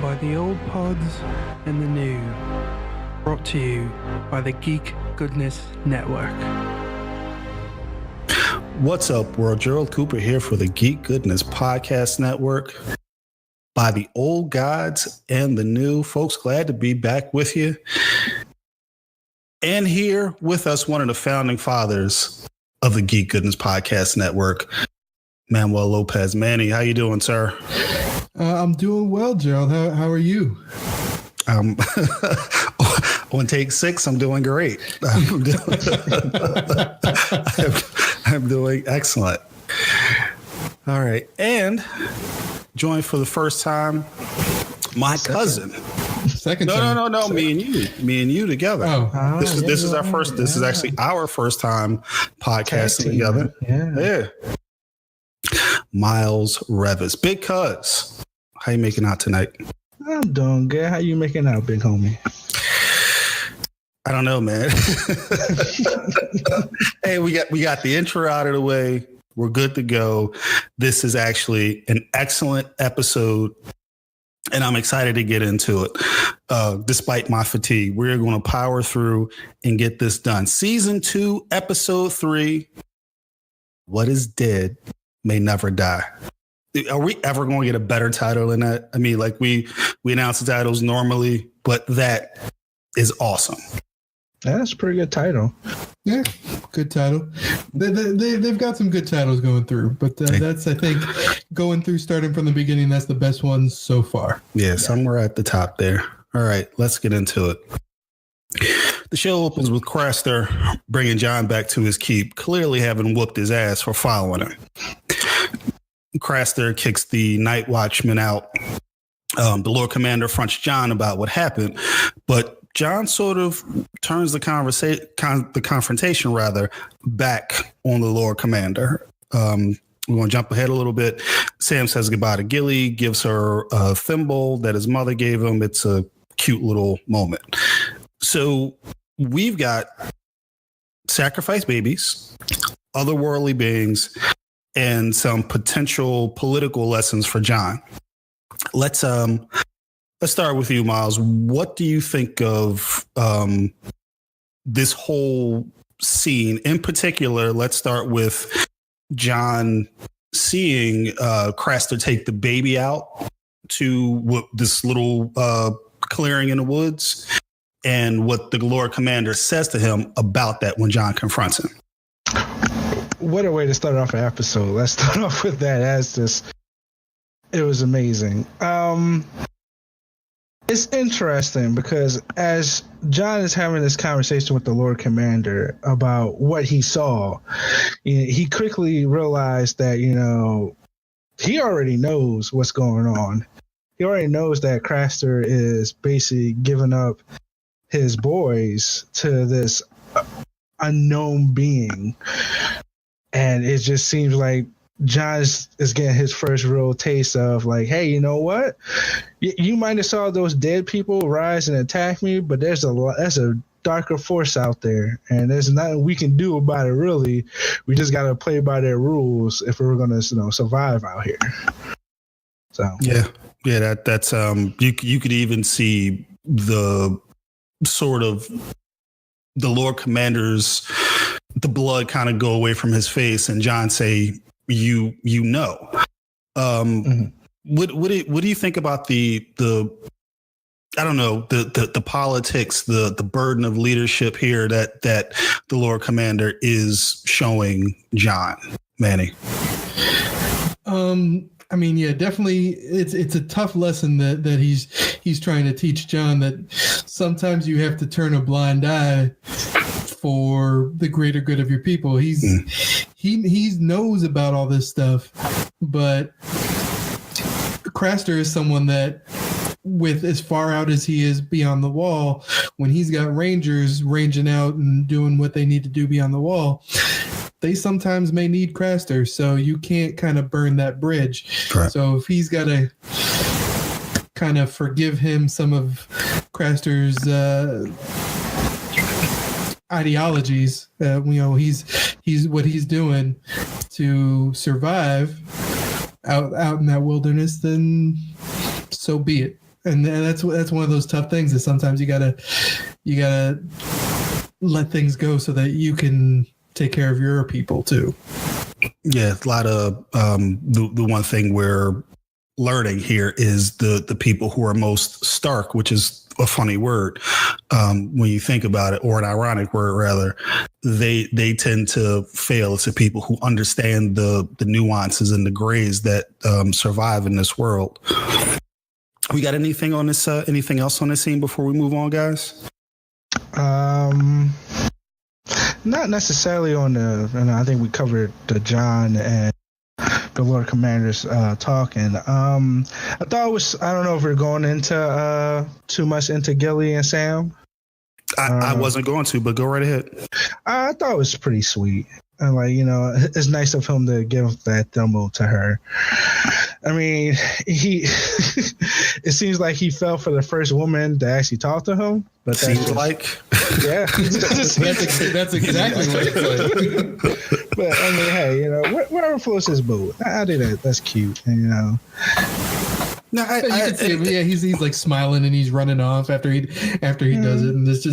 by the old pods and the new. Brought to you by the Geek Goodness Network. What's up, world? Gerald Cooper here for the Geek Goodness Podcast Network. By the old gods and the new. Folks, glad to be back with you. And here with us, one of the founding fathers of the Geek Goodness Podcast Network, Manuel Lopez. Manny, how you doing, sir? I'm doing well, Gerald. How are you? On take 6, I'm doing great. I'm doing excellent. All right. And joined for the first time, my cousin. Second time. No. Me and you together. This is our first. This is actually our first time podcasting together. Yeah. Miles Revis, Big Cuz. How you making out tonight? I'm doing good. How you making out, big homie? I don't know, man. Hey, we got the intro out of the way. We're good to go. This is actually an excellent episode, and I'm excited to get into it. Despite my fatigue, we're going to power through and get this done. Season 2, episode 3. What is dead may never die. Are we ever going to get a better title than that? I mean, like we announce the titles normally, but that is awesome. That's a pretty good title. Yeah, good title. They've got some good titles going through, but that's, I think, going through starting from the beginning, that's the best one so far. Yeah, somewhere at the top there. All right, let's get into it. The show opens with Craster bringing John back to his keep, clearly having whooped his ass for following him. Craster kicks the night watchman out. The Lord Commander fronts John about what happened, but John sort of turns the confrontation back on the Lord Commander. We're going to jump ahead a little bit. Sam says goodbye to Gilly, gives her a thimble that his mother gave him. It's a cute little moment. So we've got sacrifice babies, otherworldly beings, and some potential political lessons for John. Let's start with you, Miles. What do you think of this whole scene? In particular, let's start with John seeing Craster take the baby out to this little clearing in the woods, and what the Lord Commander says to him about that when John confronts him. What a way to start off an episode. Let's start off with that. It was amazing. It's interesting because as John is having this conversation with the Lord Commander about what he saw, he quickly realized that, he already knows what's going on. He already knows that Craster is basically giving up his boys to this unknown being. And it just seems like John is getting his first real taste of like, hey, you know what? You might have saw those dead people rise and attack me, but there's a darker force out there, and there's nothing we can do about it. Really, we just got to play by their rules if we're going to, survive out here. So yeah, that's you could even see the sort of the Lord Commander's the blood kind of go away from his face, and John say, "You know." What do you think about the I don't know, the politics, the burden of leadership here that the Lord Commander is showing John, Manny? I mean, yeah, definitely. It's a tough lesson that he's trying to teach John, that sometimes you have to turn a blind eye for the greater good of your people. He knows about all this stuff, but Craster is someone that, with as far out as he is beyond the wall, when he's got Rangers ranging out and doing what they need to do beyond the wall, they sometimes may need Craster. So you can't kind of burn that bridge. Correct. So if he's got to kind of forgive him some of Craster's ideologies, he's what he's doing to survive out in that wilderness, then so be it. And that's one of those tough things that sometimes you gotta let things go so that you can take care of your people too. Yeah, a lot of the one thing we're learning here is the people who are most stark, which is a funny word when you think about it, or an ironic word rather. They tend to fail. It's the people who understand the nuances and the grays that survive in this world. We got anything on this? Anything else on this scene before we move on, guys? Not necessarily on the. And I think we covered the John and the Lord Commanders talking. I thought it was. I don't know if we're going into too much into Gilly and Sam. I wasn't going to, but go right ahead. I thought it was pretty sweet. And it's nice of him to give that demo to her. I mean, it seems like he fell for the first woman to actually talk to him. But seems like, yeah, that's exactly what it's like. But I mean, hey, whatever floats his boat. I think that's cute. And, No, you can see him. Yeah, he's like smiling and he's running off after he does it, and it's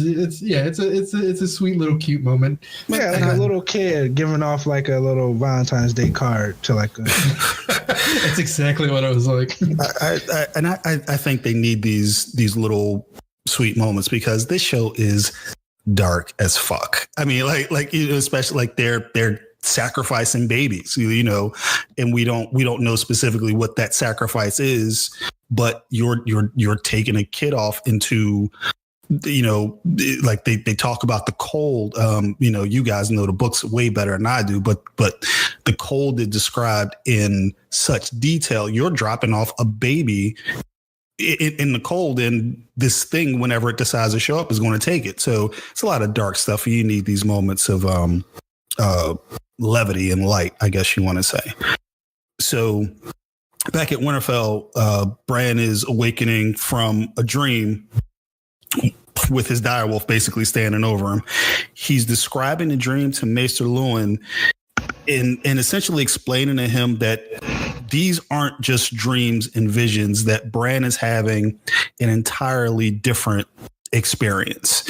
a sweet little cute moment. Yeah, like a little kid giving off like a little Valentine's Day card to like. That's exactly what I was like. I think they need these little sweet moments because this show is dark as fuck. I mean, like especially like they're sacrificing babies, and we don't know specifically what that sacrifice is, but you're taking a kid off into, like they talk about the cold. You guys know the books way better than I do, but the cold is described in such detail. You're dropping off a baby in the cold, and this thing, whenever it decides to show up, is going to take it. So it's a lot of dark stuff. You need these moments of levity and light, I guess you want to say. So back at Winterfell, Bran is awakening from a dream with his direwolf basically standing over him. He's describing the dream to Maester Luwin and essentially explaining to him that these aren't just dreams and visions, that Bran is having an entirely different experience.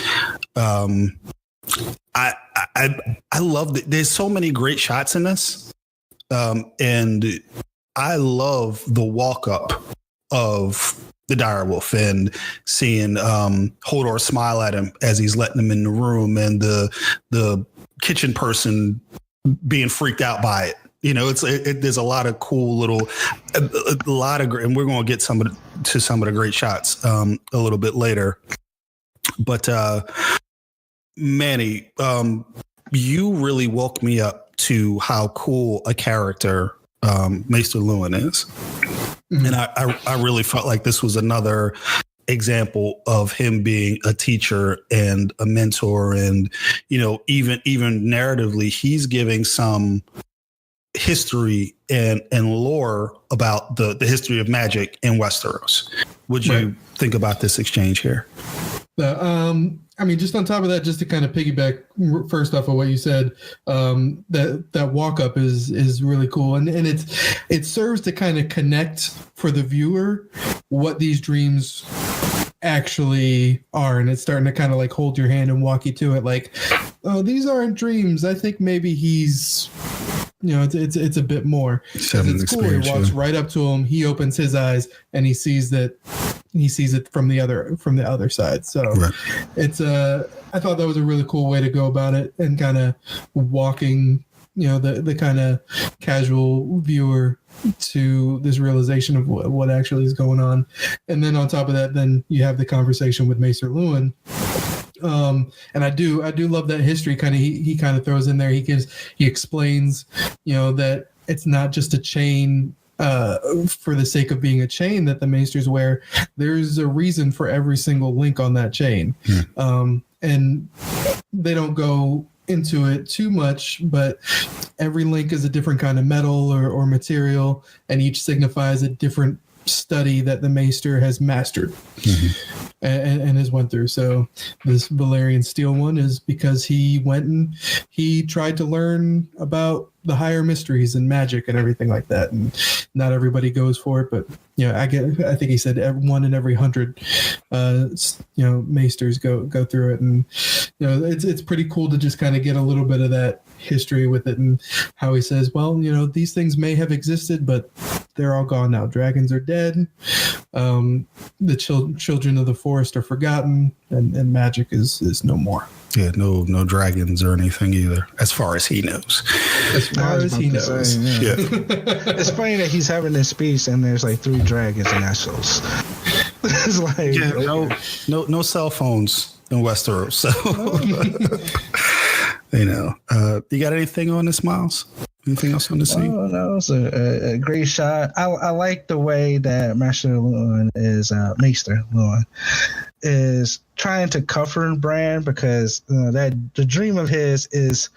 I love that. There's so many great shots in this. And I love the walk up of the direwolf and seeing Hodor smile at him as he's letting him in the room, and the kitchen person being freaked out by it. There's a lot of cool little, a lot of great, and we're going to get some of the great shots a little bit later. But Manny, you really woke me up to how cool a character Maester Luwin is. Mm-hmm. And I really felt like this was another example of him being a teacher and a mentor. And, even narratively, he's giving some history and lore about the history of magic in Westeros. What'd you think about this exchange here? I mean, just on top of that, just to kind of piggyback first off of what you said, that walk up is really cool, and it serves to kind of connect for the viewer what these dreams actually are, and it's starting to kind of like hold your hand and walk you to it. Like, oh, these aren't dreams. I think maybe he's. It's a bit more. It's cool. He walks right up to him. He opens his eyes and he sees it from the other side. So right. It's I thought that was a really cool way to go about it, and kind of walking, the kind of casual viewer to this realization of what actually is going on. And then on top of that, then you have the conversation with Maester Luwin. And I do love that history kind of he kind of throws in there. He explains, that it's not just a chain for the sake of being a chain that the Maesters wear. There's a reason for every single link on that chain. And they don't go into it too much, but every link is a different kind of metal or material, and each signifies a different study that the Maester has mastered and has went through. So this Valerian Steel one is because he went and he tried to learn about the higher mysteries and magic and everything like that. And not everybody goes for it, but I think he said 1 in every 100, Maesters go through it. And, it's pretty cool to just kind of get a little bit of that history with it, and how he says, well, these things may have existed, but they're all gone now. Dragons are dead. The children of the forest are forgotten, and magic is no more. Yeah, no dragons or anything either, as far as he knows. As far as he knows. Yeah. It's funny that he's having this speech and there's like 3 dragons and that's shows. It's like no cell phones in Westeros. So you got anything on this, Miles? Anything else on the scene? Oh, no, it's a great shot. I like the way that Maester Luwin is trying to comfort Bran, because that the dream of his is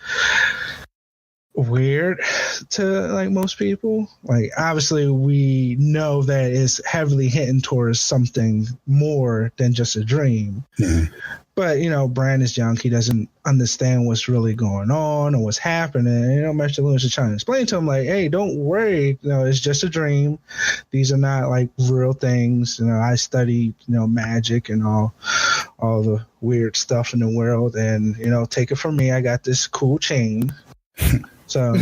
weird to like most people. Like, obviously we know that it's heavily hinting towards something more than just a dream. Mm-hmm. But, Bran is young. He doesn't understand what's really going on or what's happening. Master Lewis is trying to explain to him, like, hey, don't worry. It's just a dream. These are not, like, real things. I studied, magic and all the weird stuff in the world. And, take it from me. I got this cool chain. So,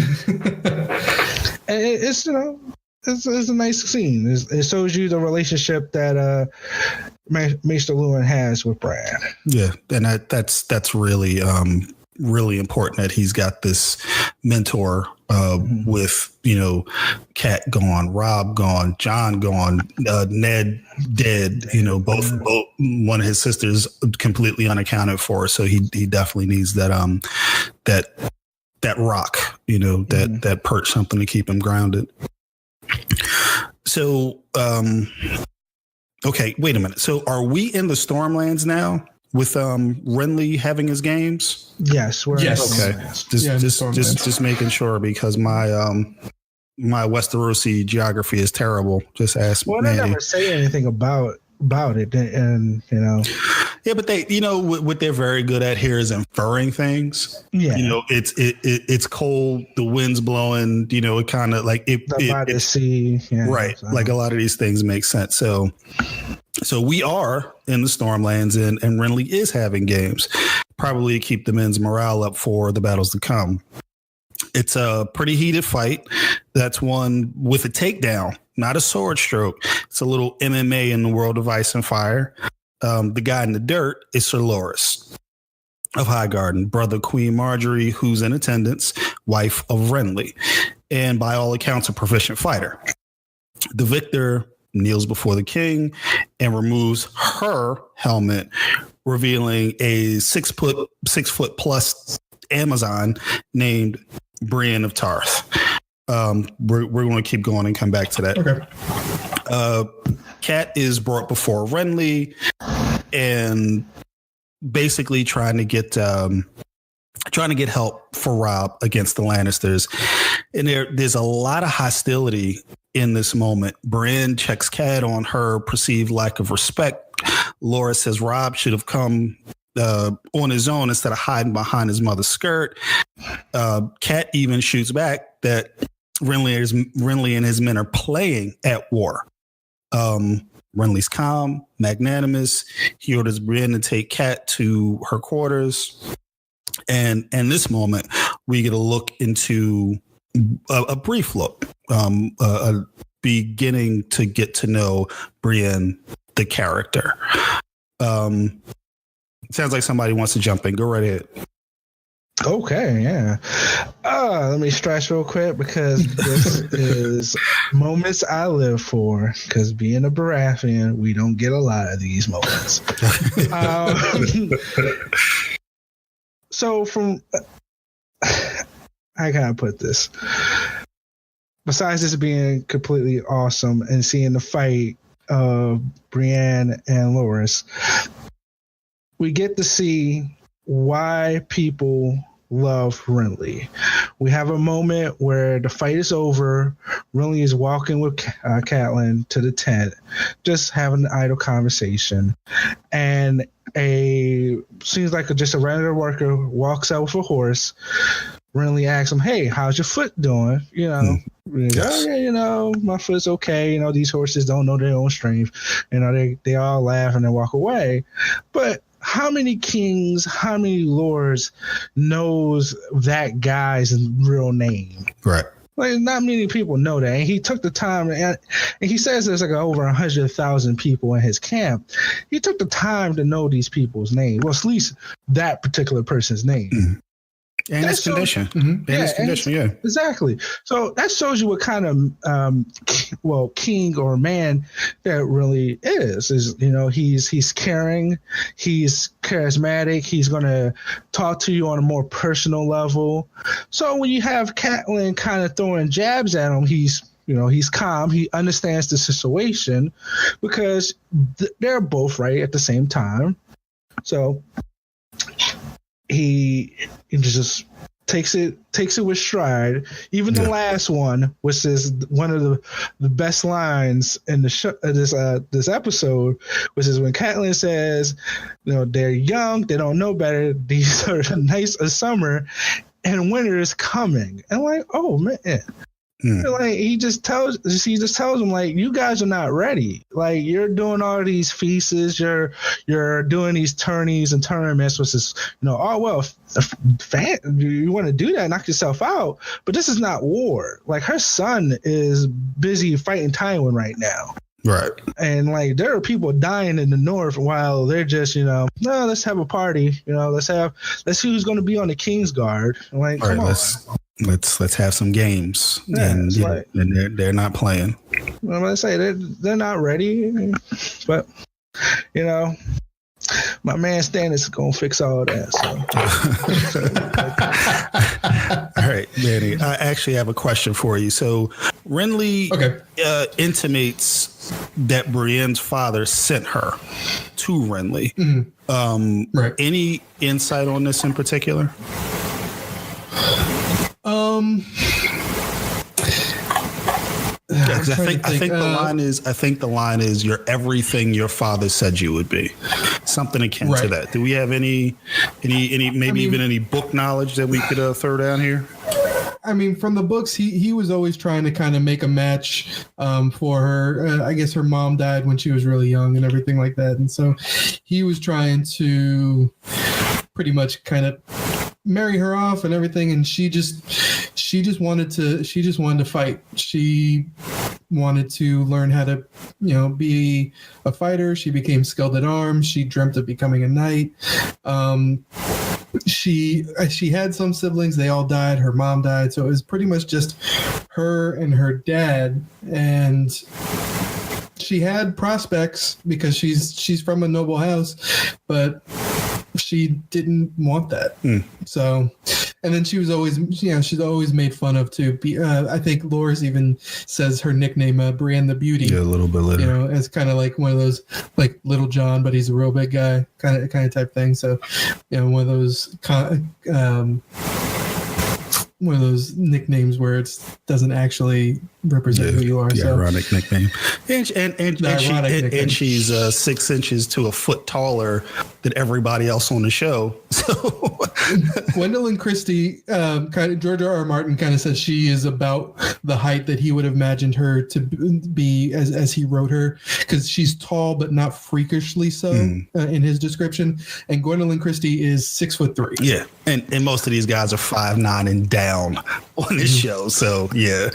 it's, it's a nice scene. It shows you the relationship that Maester Luwin has with Bran. Yeah, and that's really really important that he's got this mentor with Cat gone, Rob gone, John gone, Ned dead. Both one of his sisters completely unaccounted for. So he definitely needs that rock, that perch, something to keep him grounded. So, okay, wait a minute. So are we in the Stormlands now with Renly having his games? Yes, we're yes. in the Okay. Just making sure, because my Westerosi geography is terrible. Just ask Well, Manny. they never say anything about it, and Yeah, but they, what they're very good at here is inferring things. Yeah. It's cold, the wind's blowing, it kind of like by the sea. Yeah, right. so. Like a lot of these things make sense. So we are in the Stormlands, and Renly is having games, probably to keep the men's morale up for the battles to come. It's a pretty heated fight. That's won with a takedown, not a sword stroke. It's a little MMA in the world of Ice and Fire. The guy in the dirt is Sir Loras of Highgarden, brother Queen Marjorie, who's in attendance, wife of Renly, and by all accounts, a proficient fighter. The victor kneels before the king and removes her helmet, revealing a 6 foot plus Amazon named Brienne of Tarth. We're going to keep going and come back to that. Okay. Cat is brought before Renly and basically trying to get help for Rob against the Lannisters. And there's a lot of hostility in this moment. Brienne checks Cat on her perceived lack of respect. Laura says Rob should have come on his own instead of hiding behind his mother's skirt. Cat even shoots back that Renly and his men are playing at war. Renly's calm, magnanimous. He orders Brienne to take Cat to her quarters. And in this moment, we get a look into a brief look, a beginning to get to know Brienne, the character. Sounds like somebody wants to jump in. Go right ahead. Okay, yeah. Let me stretch real quick, because this is moments I live for, because being a Baratheon, we don't get a lot of these moments. So from, I gotta put this, besides this being completely awesome and seeing the fight of Brienne and Loras, we get to see why people love Renly. We have a moment where the fight is over. Renly is walking with Catelyn to the tent, just having an idle conversation. And seems like just a regular worker walks out with a horse. Renly asks him, "Hey, how's your foot doing?" Yes. "Oh, yeah, my foot's okay. These horses don't know their own strength." They all laugh and they walk away. But how many kings, how many lords knows that guy's real name? Right. Like, not many people know that. And he took the time, and he says there's like over 100,000 people in his camp. He took the time to know these people's names. Well, at least that particular person's name. Mm-hmm. And his condition. And his condition, yeah. Exactly. So that shows you what kind of, king or man that really is. He's caring, he's charismatic, he's going to talk to you on a more personal level. So when you have Catelyn kind of throwing jabs at him, he's calm, he understands the situation because they're both right at the same time. So he just takes it with stride. Even the last one, which is one of the best lines in the show, this episode, which is when Catelyn says, they're young, they don't know better. These are nice as summer, and winter is coming. And like, oh man. Like he just tells them, like, you guys are not ready. Like, you're doing all these feasts, you're doing these tourneys and tournaments, which is, you want to do that, knock yourself out. But this is not war. Like, her son is busy fighting Tywin right now. Right. And like, there are people dying in the north while they're just, no, let's have a party. Let's see who's going to be on the King's Guard. Like, come on. Let's have some games, and they're not playing. I'm gonna say they're not ready, but my man Stannis is gonna fix all that. So. All right, Manny. I actually have a question for you. So Renly intimates that Brienne's father sent her to Renly. Mm-hmm. Right. Any insight on this in particular? I think the line is you're everything your father said you would be. Something akin to that. Do we have any even any book knowledge that we could throw down here? I mean, from the books, he was always trying to kind of make a match for her. I guess her mom died when she was really young and everything like that, and so he was trying to pretty much kind of marry her off and everything, and she just wanted to fight. She wanted to learn how to be a fighter. She became skilled at arms. She dreamt of becoming a knight. She had some siblings. They all died. Her mom died, so it was pretty much just her and her dad. And she had prospects because she's from a noble house, but she didn't want that. So, and then she was always, she's always made fun of too. I think Loras even says her nickname, Brienne the Beauty. Yeah, a little bit later. As kind of like one of those, like Little John, but he's a real big guy, kind of type thing. So, one of those nicknames where it doesn't actually represent who you are. The ironic nickname. And she's 6 inches to a foot taller than everybody else on the show. So Gwendolyn Christie, George R. R. Martin kind of says she is about the height that he would have imagined her to be as he wrote her, because she's tall but not freakishly so in his description. And Gwendolyn Christie is 6'3". Yeah, and most of these guys are 5'9" and down on this show. So yeah,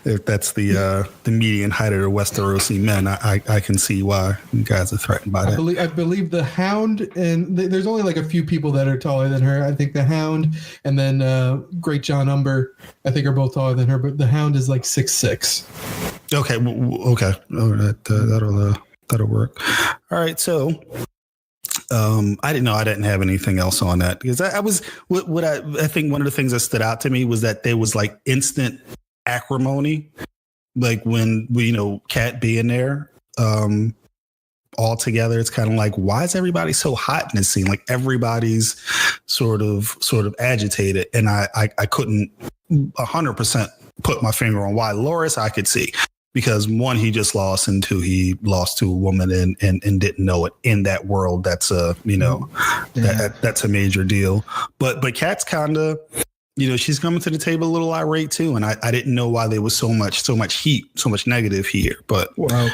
if that's the median height of the Westerosi men, I can see why you guys are threatened by that. I believe the Hound, and there's only like a few people that are taller than her. I think the Hound and then Great John Umber, I think, are both taller than her, but the Hound is like 6'6". Okay. That'll work. All right. So I didn't have anything else on that, because I think one of the things that stood out to me was that there was like instant acrimony, like when Kat being there all together, it's kind of like, why is everybody so hot in this scene? Like everybody's sort of agitated, and I couldn't 100% put my finger on why. Loras, I could see, because one, he just lost, and two, he lost to a woman and didn't know it. In that world, that's that's a major deal. But Kat's kind of, she's coming to the table a little irate too, and I didn't know why there was so much heat, so much negative here. But well,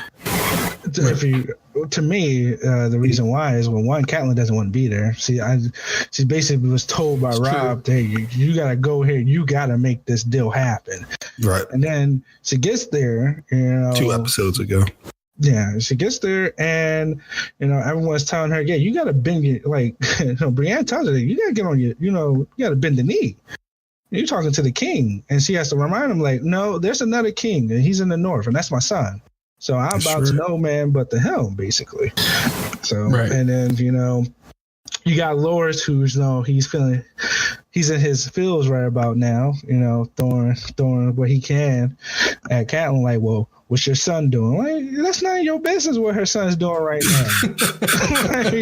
to me, the reason why is, well, one, Catelyn doesn't want to be there. See, she basically was told by Robb, "Hey, you got to go here. You got to make this deal happen." Right. And then she gets there, 2 episodes ago. Yeah, she gets there, and everyone's telling her, "Yeah, you got to bend your, like." Brienne tells her, "You got to get on your, you got to bend the knee. You're talking to the king," and she has to remind him, like, "No, there's another king, and he's in the north, and that's my son. So I'm about to know man but the helm," basically. So, right. And then, you got Loras, who's, he's in his feels right about now, throwing what he can at Catelyn, like, "Well, what's your son doing?" Like, that's none of your business what her son's doing right now. Like,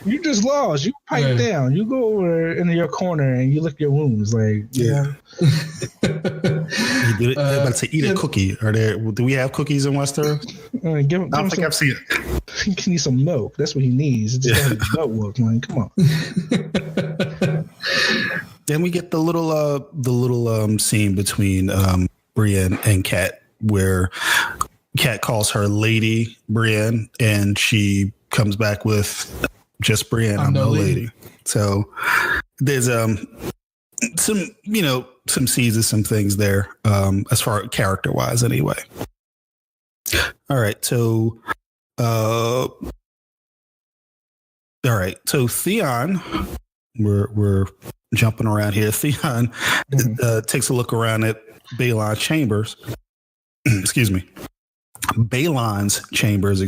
you just lost. You pipe down. You go over into your corner and you lick your wounds. Like, yeah. They're about to eat a cookie. Do we have cookies in Westeros? I don't think I've seen it. He needs some milk. That's what he needs. It's just milk. Like, come on. Then we get the little scene between Brienne and Kat, where Kat calls her Lady Brienne, and she comes back with, "Just Brienne, I'm no lady." So there's some seeds of some things there, as far as character wise anyway. All right, so Theon, we're jumping around here. Theon takes a look around at Balon's chambers. Balon's chambers,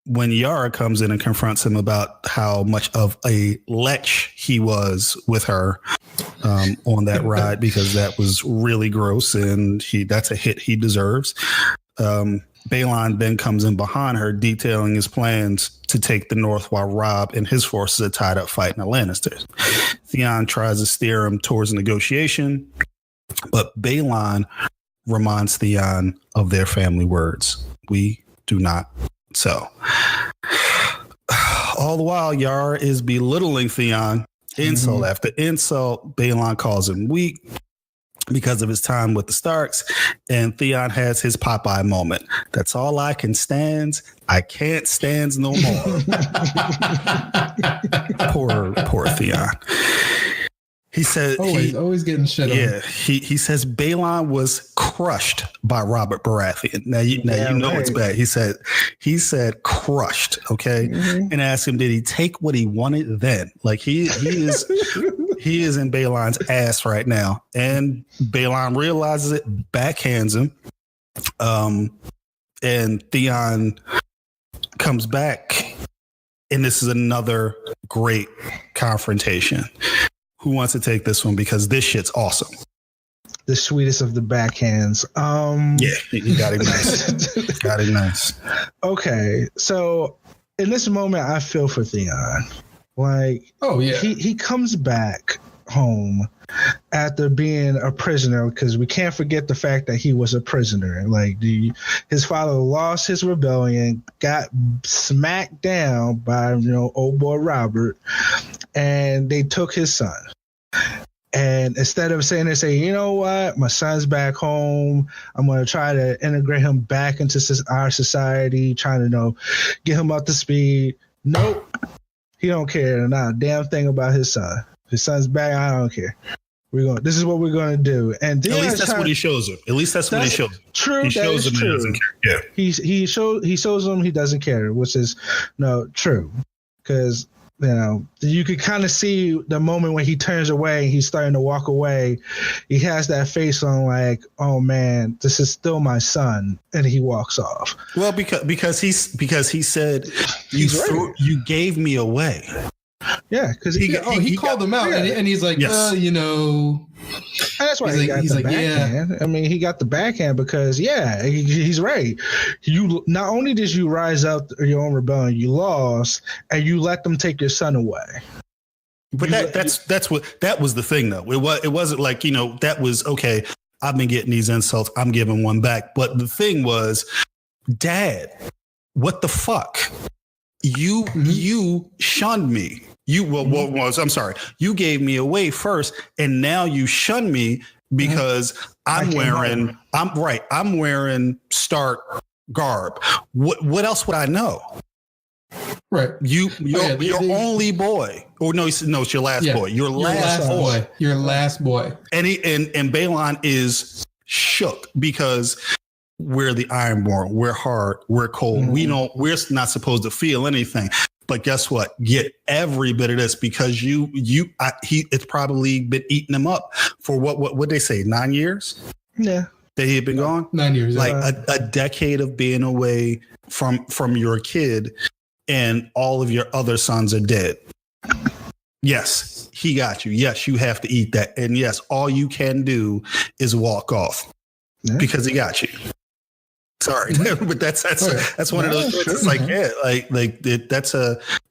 when Yara comes in and confronts him about how much of a lech he was with her on that ride, because that was really gross, and that's a hit he deserves. Balon then comes in behind her, detailing his plans to take the north while Robb and his forces are tied up fighting the Lannisters. Theon tries to steer him towards negotiation, but Balon reminds Theon of their family words: "We do not." So all the while, Yara is belittling Theon, insult after insult. Balon calls him weak because of his time with the Starks, and Theon has his Popeye moment. "That's all I can stand. I can't stand no more." Poor Theon. He said, always getting shit on. Yeah, he says Balon was crushed by Robert Baratheon. Now you know it's bad. He said crushed, okay, and asked him, did he take what he wanted then? Like he is in Balon's ass right now, and Balon realizes it, backhands him, and Theon comes back, and this is another great confrontation. Who wants to take this one? Because this shit's awesome. The sweetest of the backhands. Yeah, he got it nice. Got it nice. Okay, so in this moment, I feel for Theon. Like, oh yeah, he comes back home after being a prisoner, because we can't forget the fact that he was a prisoner. Like, his father lost his rebellion, got smacked down by old boy Robert, and they took his son. And instead of saying, you know what, my son's back home, I'm going to try to integrate him back into our society, trying to get him up to speed. Nope, he don't care not a damn thing about his son. His son's back. I don't care. This is what we're going to do. And at least that's what he shows him. At least that's what he shows him. True. He shows him he doesn't care. Yeah. He shows him he doesn't care, which is true. Because you could kind of see the moment when he turns away, he's starting to walk away. He has that face on, like, oh man, this is still my son, and he walks off. Well, because he said you gave me away. Yeah, because he called him out, and he's like, Yes. And that's why he got the backhand. Yeah. I mean, he got the backhand because, he's right. You not only did you rise up your own rebellion, you lost, and you let them take your son away. But that was the thing, though. It wasn't like, that was okay. I've been getting these insults. I'm giving one back. But the thing was, Dad, what the fuck? You shunned me. I'm sorry. You gave me away first, and now you shun me because I'm wearing Stark garb. What else would I know? Right. Your only boy. Or no, it's your last boy. Your last boy. Your last boy. And Balon is shook because we're the Ironborn. We're hard. We're cold. We're not supposed to feel anything. But guess what? Get every bit of this because it's probably been eating him up for what they say, 9 years? Yeah. That he had been gone? 9 years. Like a decade of being away from your kid, and all of your other sons are dead. Yes, he got you. Yes, you have to eat that. And yes, all you can do is walk off because he got you. Sorry, but that's one of those. It's like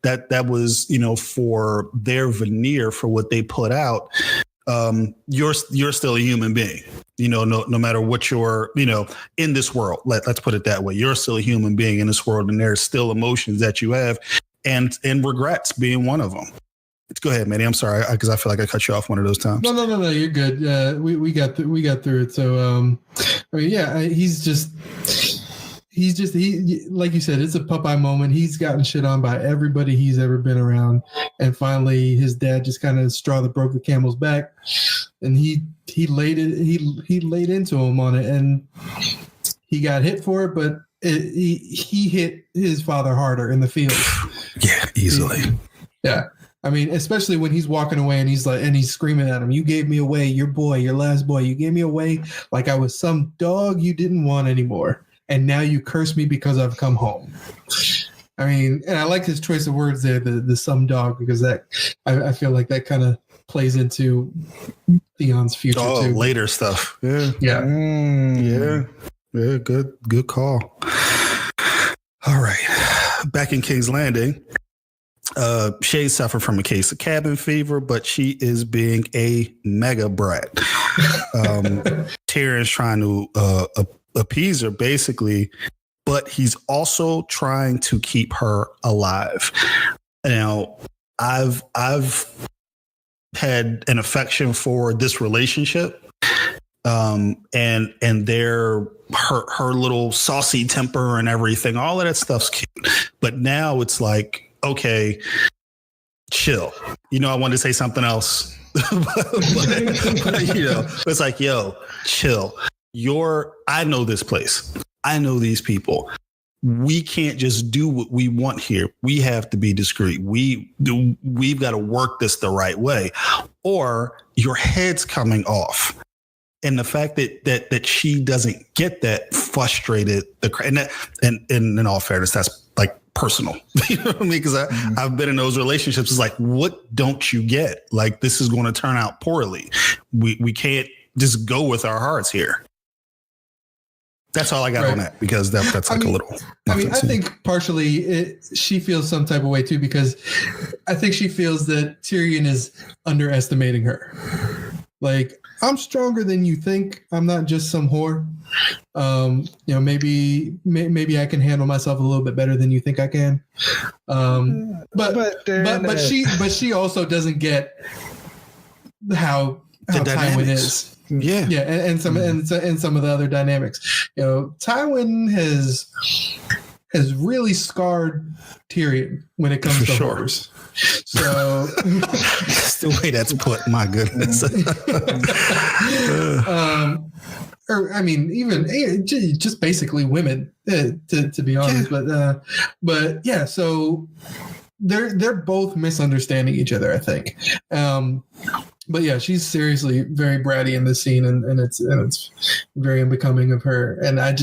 that was for their veneer for what they put out. You're still a human being, no matter what you're, in this world. Let's put it that way. You're still a human being in this world, and there's still emotions that you have, and regrets being one of them. Let's go ahead, Manny. I'm sorry because I feel like I cut you off one of those times. No, you're good. We got through it. So he like you said, it's a Popeye moment. He's gotten shit on by everybody he's ever been around, and finally his dad just kind of straw that broke the camel's back, and he laid into him on it, and he got hit for it, but he hit his father harder in the field. Yeah, easily. Yeah. I mean, especially when he's walking away and he's screaming at him, "You gave me away, your last boy. You gave me away like I was some dog you didn't want anymore. And now you curse me because I've come home." I mean, and I like his choice of words there, the some dog, because that I feel like that kind of plays into Theon's future too. Later stuff. Yeah. Yeah. Yeah. Good call. All right. Back in King's Landing. Shay suffered from a case of cabin fever, but she is being a mega brat. Tyrion's trying to appease her, basically, but he's also trying to keep her alive. Now, I've had an affection for this relationship, and her little saucy temper and everything. All of that stuff's cute, but now it's like, okay, chill. I wanted to say something else, but it's like, yo, chill. I know this place. I know these people. We can't just do what we want here. We have to be discreet. We've got to work this the right way, or your head's coming off. And the fact that she doesn't get that frustrated and in all fairness, that's like personal. You know what I mean? Because I've been in those relationships. It's like, what don't you get? Like, this is going to turn out poorly. We can't just go with our hearts here. That's all I got on that, because that's like a little. I think partially she feels some type of way too, because I think she feels that Tyrion is underestimating her. Like, I'm stronger than you think. I'm not just some whore. Maybe I can handle myself a little bit better than you think I can. But she also doesn't get how Tywin is. Yeah, and some of the other dynamics. Tywin has really scarred Tyrion when it comes to whores. So that's the way that's put. My goodness. Even just basically women, to be honest. Yeah. But yeah, so they're both misunderstanding each other, I think. But yeah, she's seriously very bratty in this scene, and it's very unbecoming of her. And I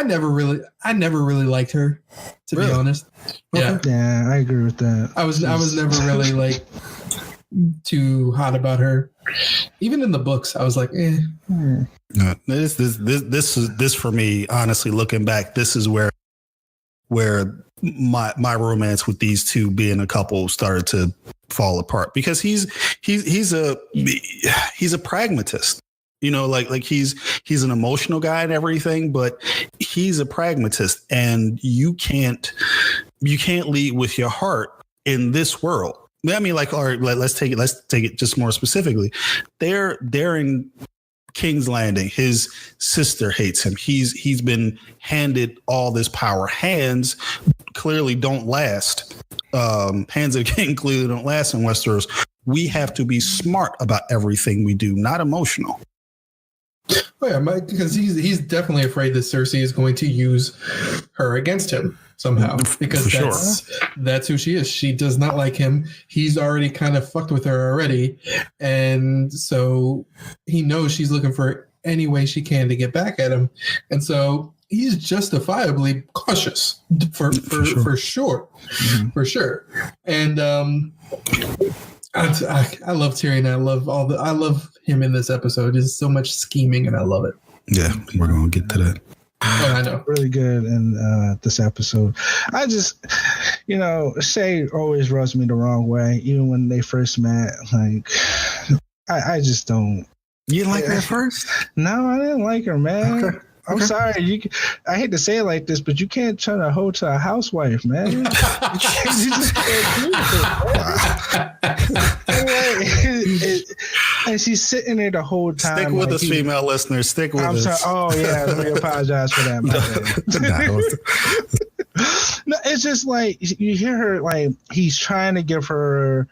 never really liked her, to be honest. Yeah, yeah, I agree with that. I was never really like too hot about her. Even in the books, I was like, eh. This for me, honestly, looking back, this is where my romance with these two being a couple started to fall apart, because he's a pragmatist, you know, like he's an emotional guy and everything, but he's a pragmatist, and you can't lead with your heart in this world. I mean, like, all right, let's take it just more specifically. They're in King's Landing. His sister hates him. He's been handed all this power. Hands clearly don't last. Hands of the king clearly don't last in Westeros. We have to be smart about everything we do, not emotional. Oh yeah, because he's definitely afraid that Cersei is going to use her against him somehow, because that's who she is. She does not like him. He's already kind of fucked with her already, and so he knows she's looking for any way she can to get back at him, and so he's justifiably cautious for sure. Mm-hmm. For sure. And I love Tyrion. I love him in this episode. There's so much scheming, and I love it. Yeah, we're gonna get to that. Oh, I know. Really good in this episode. I just, Shay always rubs me the wrong way, even when they first met. Like, I just don't. You didn't like her first? No, I didn't like her, man. Okay. I'm sorry. I hate to say it like this, but you can't turn a hoe to a housewife, man. You just can't do it. And she's sitting there the whole time. Stick with us, female listeners. Stick with us. Sorry. Oh, yeah. Let me apologize for that. No, it's just like you hear her, like he's trying to give her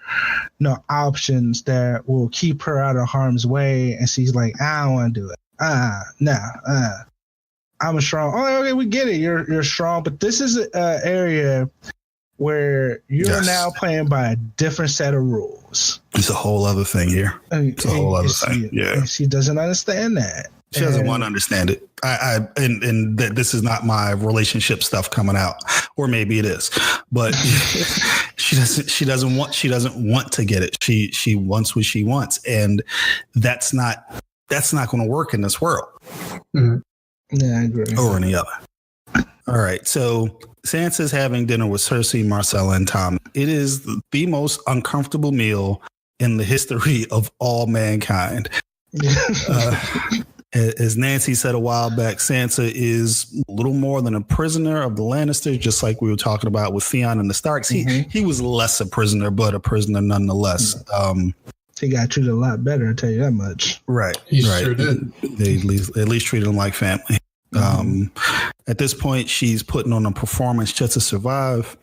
options that will keep her out of harm's way. And she's like, I don't want to do it. I'm strong. Oh, okay, we get it. You're strong, but this is an area where you're now playing by a different set of rules. It's a whole other thing here. It's a whole other thing. Yeah, she doesn't understand that. She doesn't want to understand it. And this is not my relationship stuff coming out, or maybe it is, but she doesn't want to get it. She wants what she wants, and that's not going to work in this world. Mm-hmm. Yeah, I agree. Or any other. All right. So Sansa's having dinner with Cersei, Marcella, and Tom. It is the most uncomfortable meal in the history of all mankind. As Nancy said a while back, Sansa is little more than a prisoner of the Lannisters, just like we were talking about with Theon and the Starks. He was less a prisoner, but a prisoner nonetheless. He got treated a lot better, I'll tell you that much. Right. He sure did. They at least treated him like family. At this point, she's putting on a performance just to survive.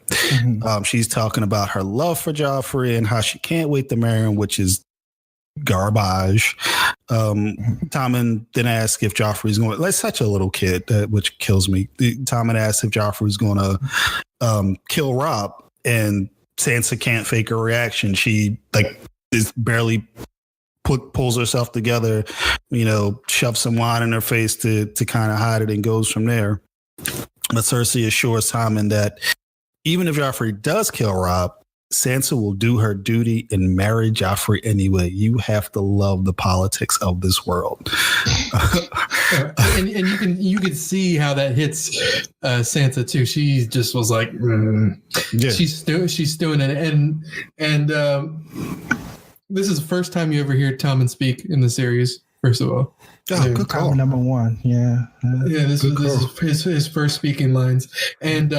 She's talking about her love for Joffrey and how she can't wait to marry him, which is garbage. Tommen then asks if Joffrey's going. Like such a little kid, which kills me. Tommen asks if Joffrey's going to kill Robb, and Sansa can't fake her reaction. She is barely pulls herself together, shoves some wine in her face to kind of hide it, and goes from there. But Cersei assures Tommen that even if Joffrey does kill Robb, Sansa will do her duty and marry Joffrey anyway. You have to love the politics of this world. and you can see how that hits Sansa too. She just was like, she's doing it, and this is the first time you ever hear Tommen speak in the series. First of all, good call. Number one, yeah. This is his first speaking lines, and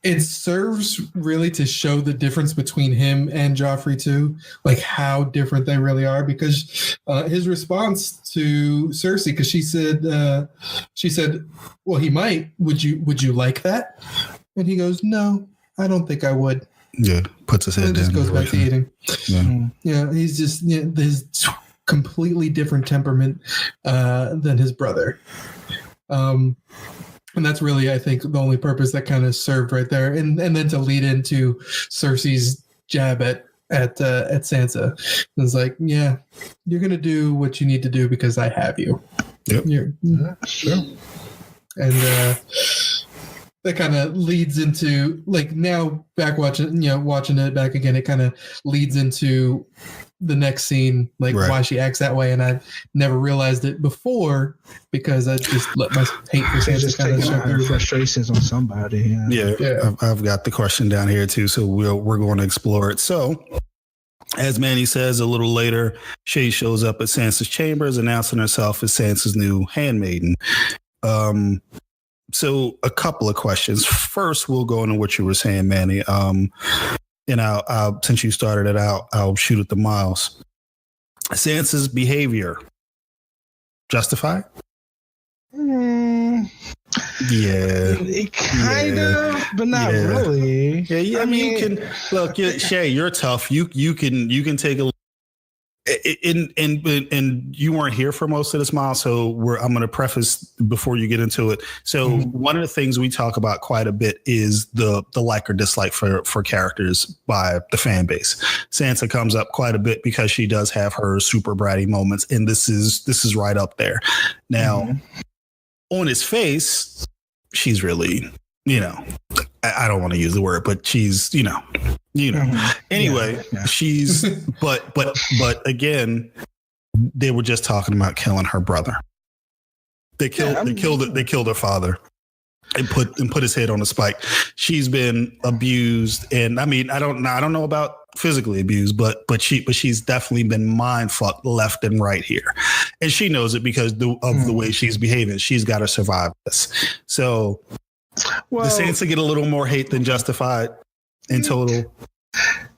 it serves really to show the difference between him and Joffrey too, like how different they really are. Because his response to Cersei, because she said, "Well, he might. Would you like that?" And he goes, "No, I don't think I would." Yeah, puts his head down. Just goes back to eating. Yeah, he's just his completely different temperament than his brother. And that's really, I think, the only purpose that kind of served right there. And then to lead into Cersei's jab at Sansa. And it's like, yeah, you're gonna do what you need to do because I have you. Yep. Sure. And that kind of leads into, like, now back watching it back again, it kind of leads into the next scene, like why she acts that way, and I never realized it before because I just let my hate for Sansa kind of show through. Frustrations on somebody. Yeah. I've got the question down here too, so we're going to explore it. So, as Manny says a little later, Shay shows up at Sansa's chambers, announcing herself as Sansa's new handmaiden. So a couple of questions. First, we'll go into what you were saying, Manny. And I'll since you started it out, I'll shoot at the miles. Sansa's behavior justified? Yeah, kind of, but not really. Yeah. I mean, you can look. Shay, you're tough. You can take a. And you weren't here for most of this, Miles, so I'm going to preface before you get into it. So one of the things we talk about quite a bit is the like or dislike for characters by the fan base. Sansa comes up quite a bit because she does have her super bratty moments, and this is right up there. Now, on his face, she's really, I don't want to use the word, but she's, anyway, she's, but again, they were just talking about killing her brother. They killed her father and put his head on a spike. She's been abused. And I mean, I don't know about physically abused, but she's definitely been mind fucked left and right here. And she knows it because of the way she's behaving. She's got to survive this. So, does Sansa get a little more hate than justified in total?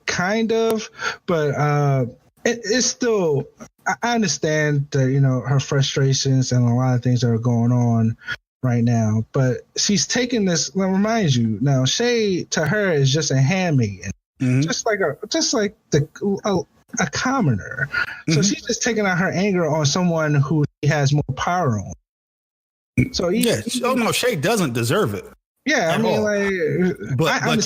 Kind of, but it's still. I understand that her frustrations and a lot of things that are going on right now. But she's taking this. Let me remind you now. Shay to her is just a handmaiden, just like a commoner. So she's just taking out her anger on someone who she has more power on. So no, Shay doesn't deserve it. Yeah, I mean, but can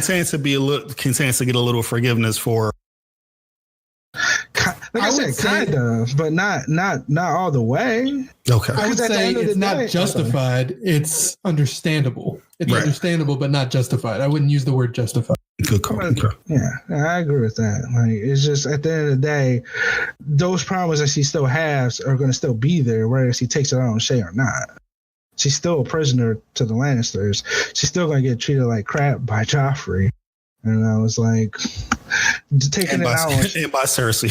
Sansa get a little forgiveness for? Like I said, kind of, but not all the way. Okay, I would say it's not justified. It's understandable. It's understandable, but not justified. I wouldn't use the word justified. Good call. Yeah, I agree with that. Like, it's just at the end of the day, those problems that she still has are going to still be there, whether she takes it out on Shay or not. She's still a prisoner to the Lannisters. She's still going to get treated like crap by Joffrey. And I was like, taking it out on by Cersei.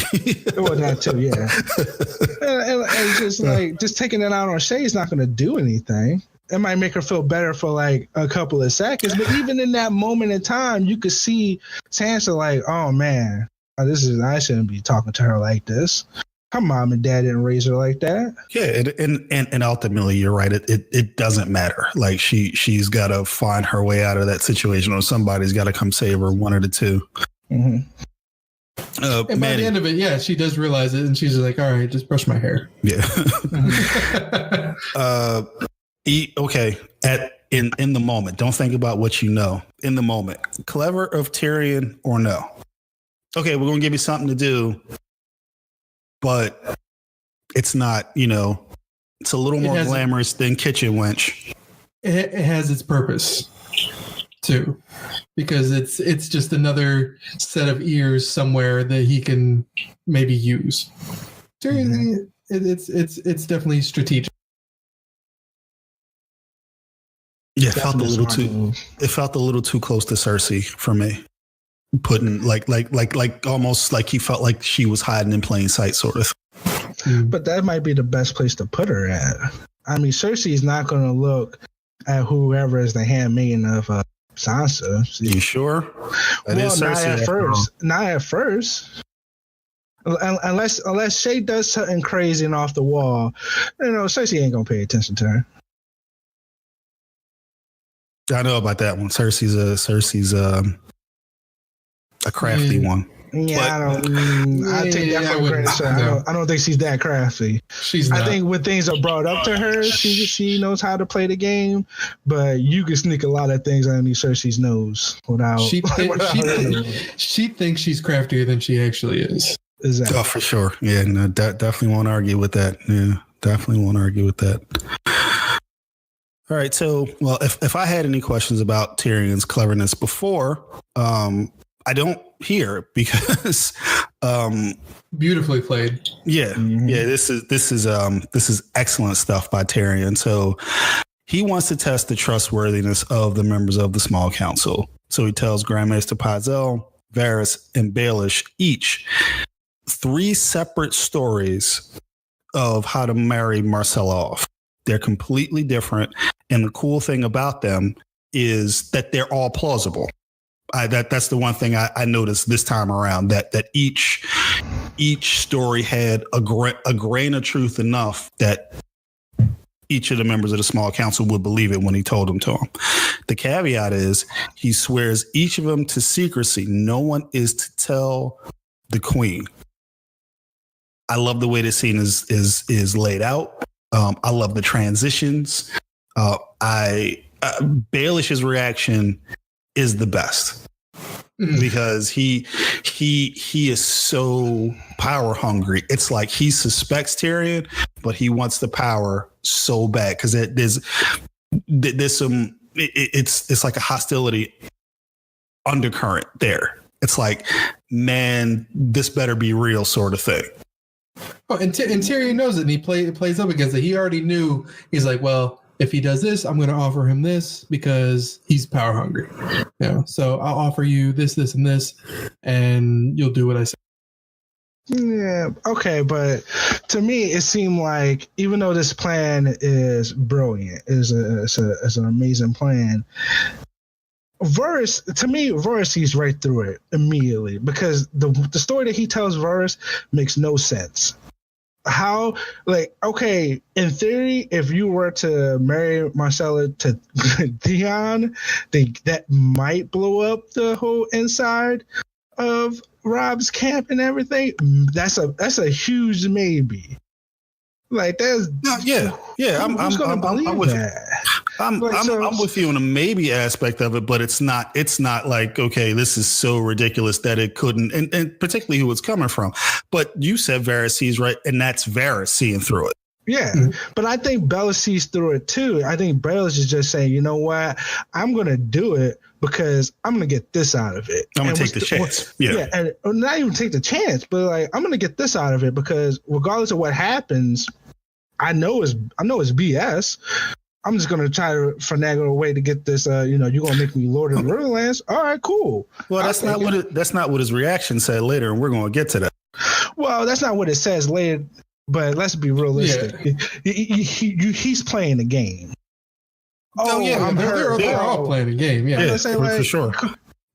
Well, that too, yeah. and just just taking it out on Shay is not going to do anything. It might make her feel better for like a couple of seconds, but even in that moment in time, you could see Sansa like, oh man, I shouldn't be talking to her like this. Her mom and dad didn't raise her like that. Yeah, and ultimately, you're right. It doesn't matter. Like she's got to find her way out of that situation, or somebody's got to come save her. One of the two. And by the end of it, she does realize it, and she's like, "All right, just brush my hair." Yeah. Okay. In the moment, don't think about what you know. In the moment, clever of Tyrion or no? Okay, we're gonna give you something to do. But it's not, it's a little more glamorous than Kitchen Wench. It has its purpose too, because it's just another set of ears somewhere that he can maybe use. It's definitely strategic. Yeah, it felt a little too close to Cersei for me. Putting like almost like he felt like she was hiding in plain sight, sort of. But that might be the best place to put her at. I mean, Cersei's not going to look at whoever is the handmaiden of Sansa. You sure? Not at first. Unless Shay does something crazy and off the wall, Cersei ain't gonna pay attention to her. I know about that one. Cersei's a crafty one. Yeah, I take that for granted. So I don't think she's that crafty. She's not. I think when things are brought up to her, she knows how to play the game. But you can sneak a lot of things underneath Cersei's nose without. She thinks she's craftier than she actually is. Exactly. Oh, for sure. Yeah, no, definitely won't argue with that. Yeah, definitely won't argue with that. All right. So, well, if I had any questions about Tyrion's cleverness before, I don't here because beautifully played. Yeah. Mm-hmm. Yeah. This is excellent stuff by Tyrion. So he wants to test the trustworthiness of the members of the small council. So he tells Grandmaster Pycelle, Varys, and Baelish each 3 separate stories of how to marry Myrcella off. They're completely different. And the cool thing about them is that they're all plausible. That's the one thing I noticed this time around, that each story had a grain of truth enough that each of the members of the small council would believe it when he told them to them. The caveat is he swears each of them to secrecy. No one is to tell the queen. I love the way this scene is laid out. I love the transitions. Baelish's reaction is the best because he is so power hungry. It's like he suspects Tyrion, but he wants the power so bad because there's some. It's like a hostility undercurrent there. It's like, man, this better be real, sort of thing. Oh, and Tyrion knows it, and he plays up against it. He already knew. He's like, well, if he does this, I'm going to offer him this because he's power hungry. So I'll offer you this, and this, and you'll do what I say. Yeah, okay, but to me, it seemed like even though this plan is brilliant, it's an amazing plan. Varys sees right through it immediately because the story that he tells Varys makes no sense. How, like, okay, in theory, if you were to marry Myrcella to Theon, that might blow up the whole inside of Rob's camp and everything. That's a huge maybe. Like that's yeah. I'm with that. I'm with you on a maybe aspect of it, but it's not like, okay, this is so ridiculous that it couldn't, and particularly who it's coming from. But you said Varys sees right, and that's Varys seeing through it. Yeah, but I think Baelish sees through it too. I think Baelish is just saying, you know what, I'm gonna do it because I'm gonna get this out of it. I'm gonna take the chance. Yeah, and not even take the chance, but like I'm gonna get this out of it because regardless of what happens, I know it's BS. I'm just gonna try to finagle a way to get this. You're gonna make me Lord of the Riverlands. All right, cool. Well, that's not what his reaction said later, and we're gonna get to that. Well, that's not what it says later. But let's be realistic. Yeah. He's playing the game. Oh yeah, they're all playing the game. Yeah, for sure.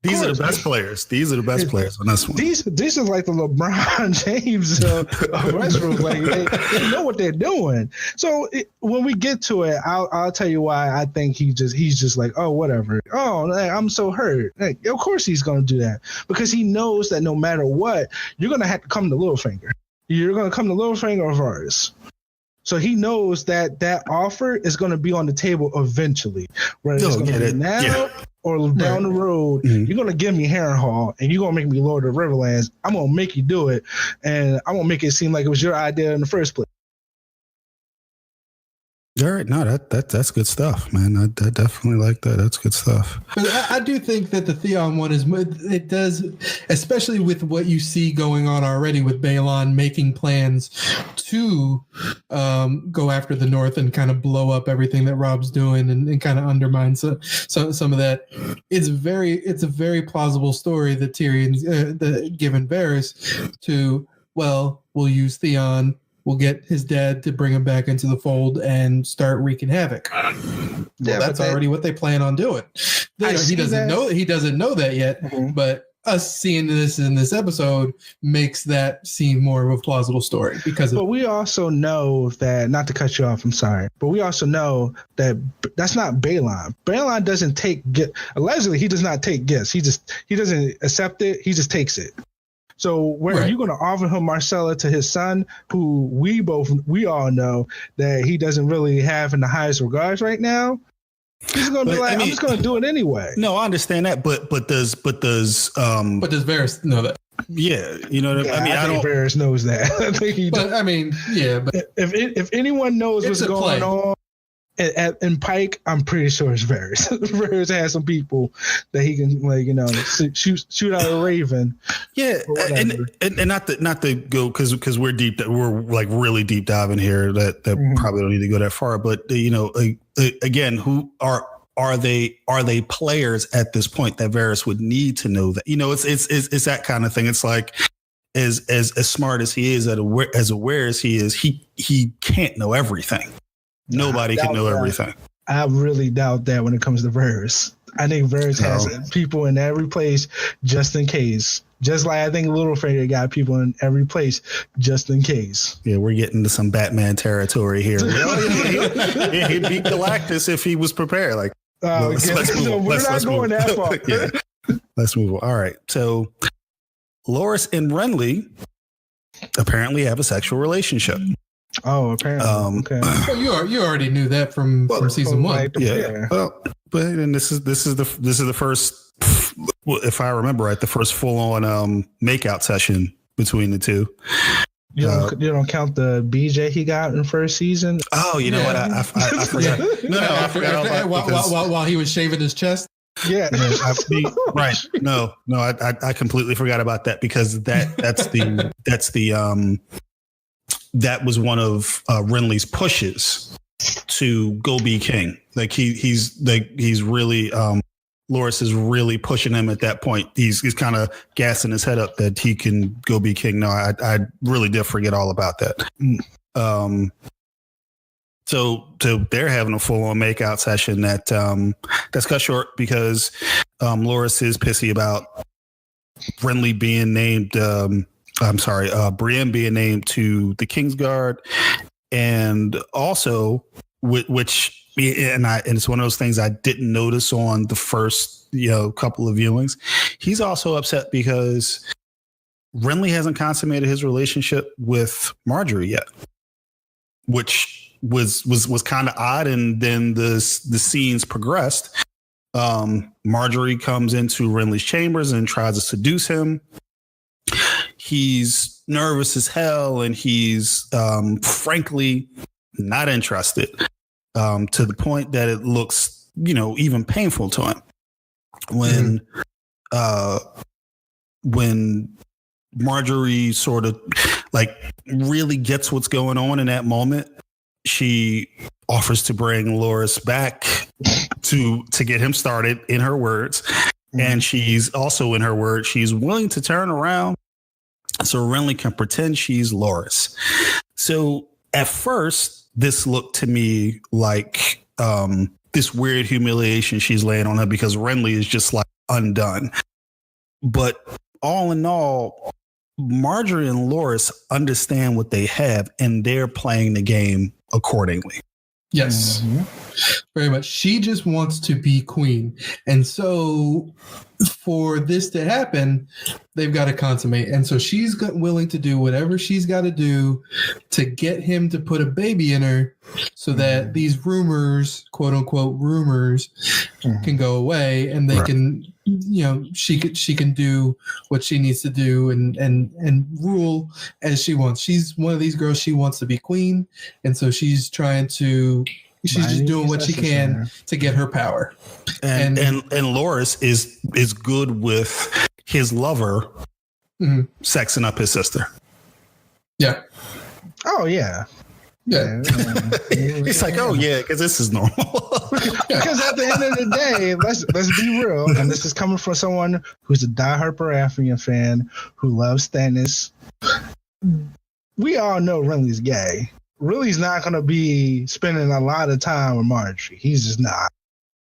These are the best players. These are the best players on this one. These are like the LeBron James of Westbrook. Like they know what they're doing. So when we get to it, I'll tell you why I think he's just like, oh, whatever. Oh, I'm so hurt. Like, of course he's going to do that because he knows that no matter what, you're going to have to come to Littlefinger. You're going to come to Littlefinger or Varys. So he knows that offer is going to be on the table eventually. Whether it's going to be now or down the road, you're going to give me Harrenhal and you're going to make me Lord of the Riverlands. I'm going to make you do it, and I'm going to make it seem like it was your idea in the first place. All right, no, that's good stuff, man. I definitely like that. That's good stuff. But I do think that the Theon one it does, especially with what you see going on already with Balon making plans to go after the North and kind of blow up everything that Rob's doing and kind of undermine some of that. It's a very plausible story that Tyrion's given Varys to. Well, we'll use Theon. We'll get his dad to bring him back into the fold and start wreaking havoc. That's already what they plan on doing. He doesn't know that yet, but us seeing this in this episode makes that seem more of a plausible story But we also know that, not to cut you off, I'm sorry, but we also know that that's not Balon. Balon doesn't take allegedly he does not take gifts. He doesn't accept it. He just takes it. So where are you going to offer him Marcella to his son, who we all know that he doesn't really have in the highest regards right now? He's going to be like, I'm just going to do it anyway. No, I understand that, but does Varys know that? Yeah, you know what I mean. I think Varys knows that. I think he. But I mean, yeah. But if anyone knows what's going on in Pike, I'm pretty sure it's Varys. Varys has some people that he can, like, you know, shoot out a raven. Yeah, and not to go because we're like really deep diving here. That probably don't need to go that far. But you know, again, who are they players at this point that Varys would need to know that? You know, it's that kind of thing. It's like as smart as he is, as aware as he is, he can't know everything. Nobody can know everything. I really doubt that when it comes to Varys. I think Varys has people in every place just in case. Just like I think Littlefinger got people in every place just in case. Yeah, we're getting to some Batman territory here. Yeah, he'd beat Galactus if he was prepared. Like, let's move on. We're not going that far. Yeah. Let's move on. All right. So Loras and Renly apparently have a sexual relationship. Oh, apparently. Okay. Well, you already knew that from season one. Yeah. Well, but and this is the first, if I remember right, the first full on makeout session between the two. You don't count the BJ he got in the first season. Oh, you know what? I forgot. No, I forgot all that while he was shaving his chest. Yeah. Right. No, I completely forgot about that because that was one of Renly's pushes to go be king. Like he's really Loras is really pushing him at that point. He's kind of gassing his head up that he can go be king. No, I really did forget all about that. So they're having a full on makeout session that's cut short because Loras is pissy about Renly being named. Brienne being named to the Kingsguard, and also which and it's one of those things I didn't notice on the first couple of viewings. He's also upset because Renly hasn't consummated his relationship with Marjorie yet, which was kind of odd. And then the scenes progressed. Marjorie comes into Renly's chambers and tries to seduce him. He's nervous as hell, and he's frankly not interested to the point that it looks, even painful to him. When Marjorie sort of like really gets what's going on in that moment, she offers to bring Loras back to get him started, in her words. And she's also, in her words, she's willing to turn around so Renly can pretend she's Loras. So at first, this looked to me like this weird humiliation she's laying on her because Renly is just like undone. But all in all, Marjorie and Loras understand what they have, and they're playing the game accordingly. Yes, very much. She just wants to be queen. And so for this to happen, they've got to consummate. And so she's willing to do whatever she's got to do to get him to put a baby in her so that these rumors, quote unquote rumors, can go away, and they can, she can do what she needs to do and rule as she wants. She's one of these girls, she wants to be queen. And so she's just doing what she can to get her power. And Loras is good with his lover sexing up his sister. Yeah. Oh yeah. Yeah. It's like, oh yeah, because this is normal. Because at the end of the day, let's be real, and this is coming from someone who's a diehard Baratheon fan who loves Stannis. We all know Renly's gay. Renly's not going to be spending a lot of time with Marjorie. He's just not.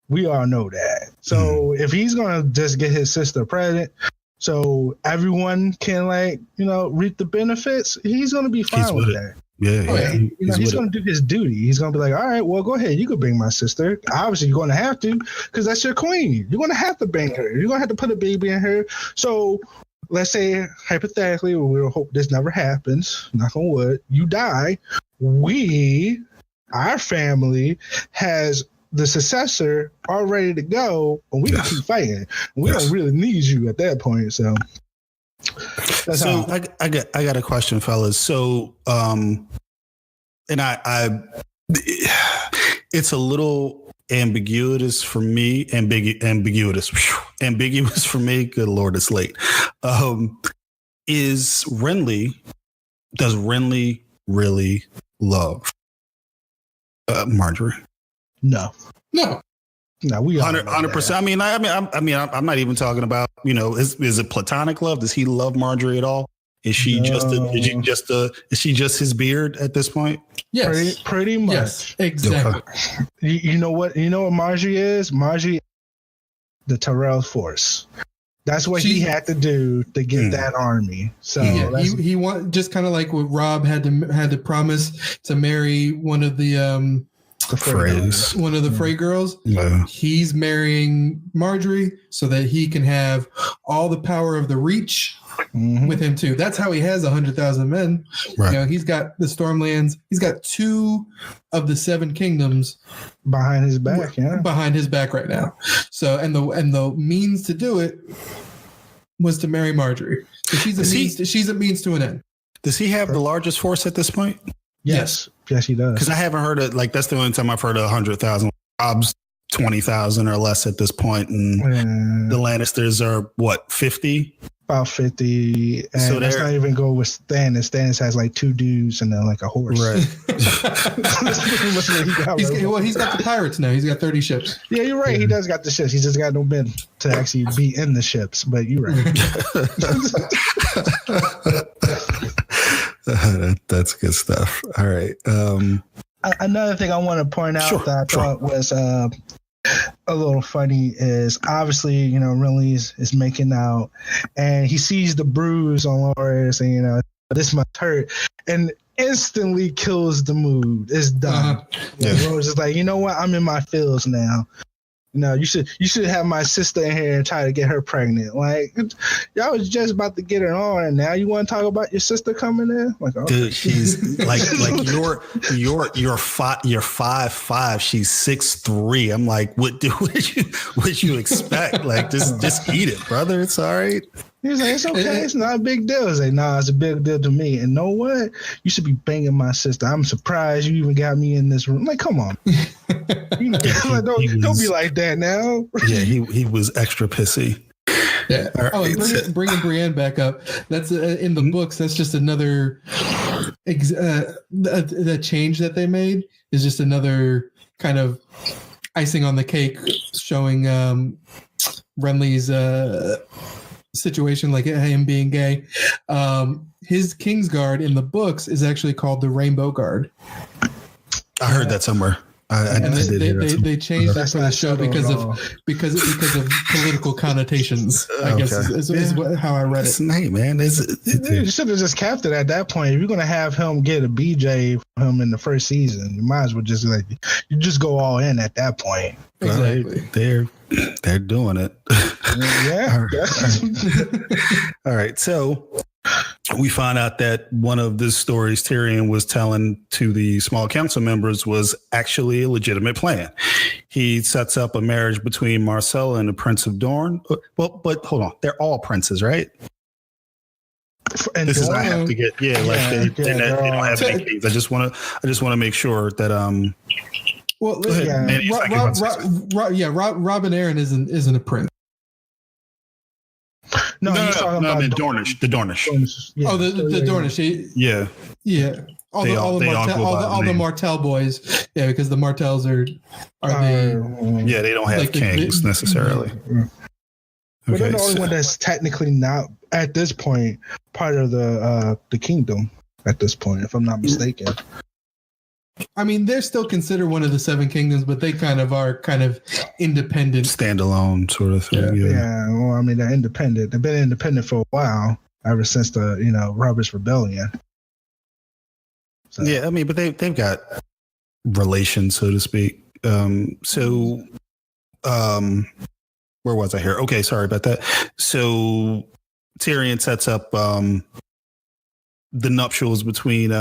We all know that. So if he's going to just get his sister pregnant so everyone can reap the benefits, he's going to be fine with that. Yeah. He's going to do his duty. He's going to be like, all right, well, go ahead. You can bring my sister. Obviously, you're going to have to because that's your queen. You're going to have to bang her. You're going to have to put a baby in her. So let's say hypothetically, we'll hope this never happens. Knock on wood. You die. Our family has the successor all ready to go, and we can keep fighting. We don't really need you at that point. So, I got a question, fellas. So, and it's a little ambiguous for me. Ambiguous for me. Good Lord, it's late. Does Renly really love Marjorie? No. We 100%. I'm not even talking about, is it platonic love? Does he love Marjorie at all? Is she is she just his beard at this point? Yes. Pretty much. Yes, exactly. You know what Marjorie is? Marjorie, the Tyrell force. That's what he had to do to get that army. So he want, just kind of like what Rob had to promise to marry one of the Frey girls. Yeah. He's marrying Marjorie so that he can have all the power of the Reach with him too. That's how he has 100,000 men. Right. He's got the Stormlands. He's got 2 of the 7 kingdoms behind his back. Behind his back right now. So and the means to do it was to marry Marjorie. So she's a means to an end. Does he have the largest force at this point? Yes, he does. Because I haven't heard it. Like, that's the only time I've heard 100,000. Rob's 20,000 or less at this point, and the Lannisters are what, 50? About 50, and so let's not even go with Stannis. Stannis has like 2 dudes and then like a horse. Right. He's got the pirates now. He's got 30 ships. Yeah, you're right. He does got the ships. He just got no men to actually be in the ships. But you're right. That's good stuff. All right. Another thing I want to point out that I thought was a little funny is obviously, Renly is making out and he sees the bruise on Loras and, this must hurt, and instantly kills the mood. It's done. Loras is like, you know what? I'm in my feels now. You should have my sister in here and try to get her pregnant. Like, y'all was just about to get her on, and now you want to talk about your sister coming in? Like, dude, she's like you're 5'5", she's 6'3". I'm like, what you expect? Like, just eat it, brother. It's all right. He's like, it's okay. It's not a big deal. He's like, nah, it's a big deal to me. And know what? You should be banging my sister. I'm surprised you even got me in this room. Like, come on. Don't be like that now. Yeah, he was extra pissy. Yeah. Right. Bringing Brienne back up. That's in the books. That's just another the change that they made is just another kind of icing on the cake, showing Renly's situation, like him being gay. His Kingsguard in the books is actually called the Rainbow Guard. I heard that somewhere. They changed that for the show because of political connotations. I guess is how I read it. Hey man, you should have just kept it at that point. If you're gonna have him get a BJ from him in the first season, you might as well just you just go all in at that point. Exactly. They're doing it. Yeah. All right. So we find out that one of the stories Tyrion was telling to the small council members was actually a legitimate plan. He sets up a marriage between Marcella and the Prince of Dorne. Well, but hold on. They're all princes, right? And this Dorne, is I have to get they don't have any kings. I just want to make sure that Well, Robin Aaron isn't a prince. No, he's talking about the Dornish. The Dornish. Yeah. Oh, the Dornish. Yeah. All the Martell boys. Yeah, because the Martells are they don't have kings necessarily. But they're the only one that's technically not at this point part of the kingdom at this point, if I'm not mistaken. I mean, they're still considered one of the 7 kingdoms, but they kind of independent, standalone sort of thing. Yeah. Well, I mean, they're independent. They've been independent for a while, ever since the Robert's Rebellion. So. Yeah, I mean, but they've got relations, so to speak. Where was I here? Okay, sorry about that. So Tyrion sets up the nuptials between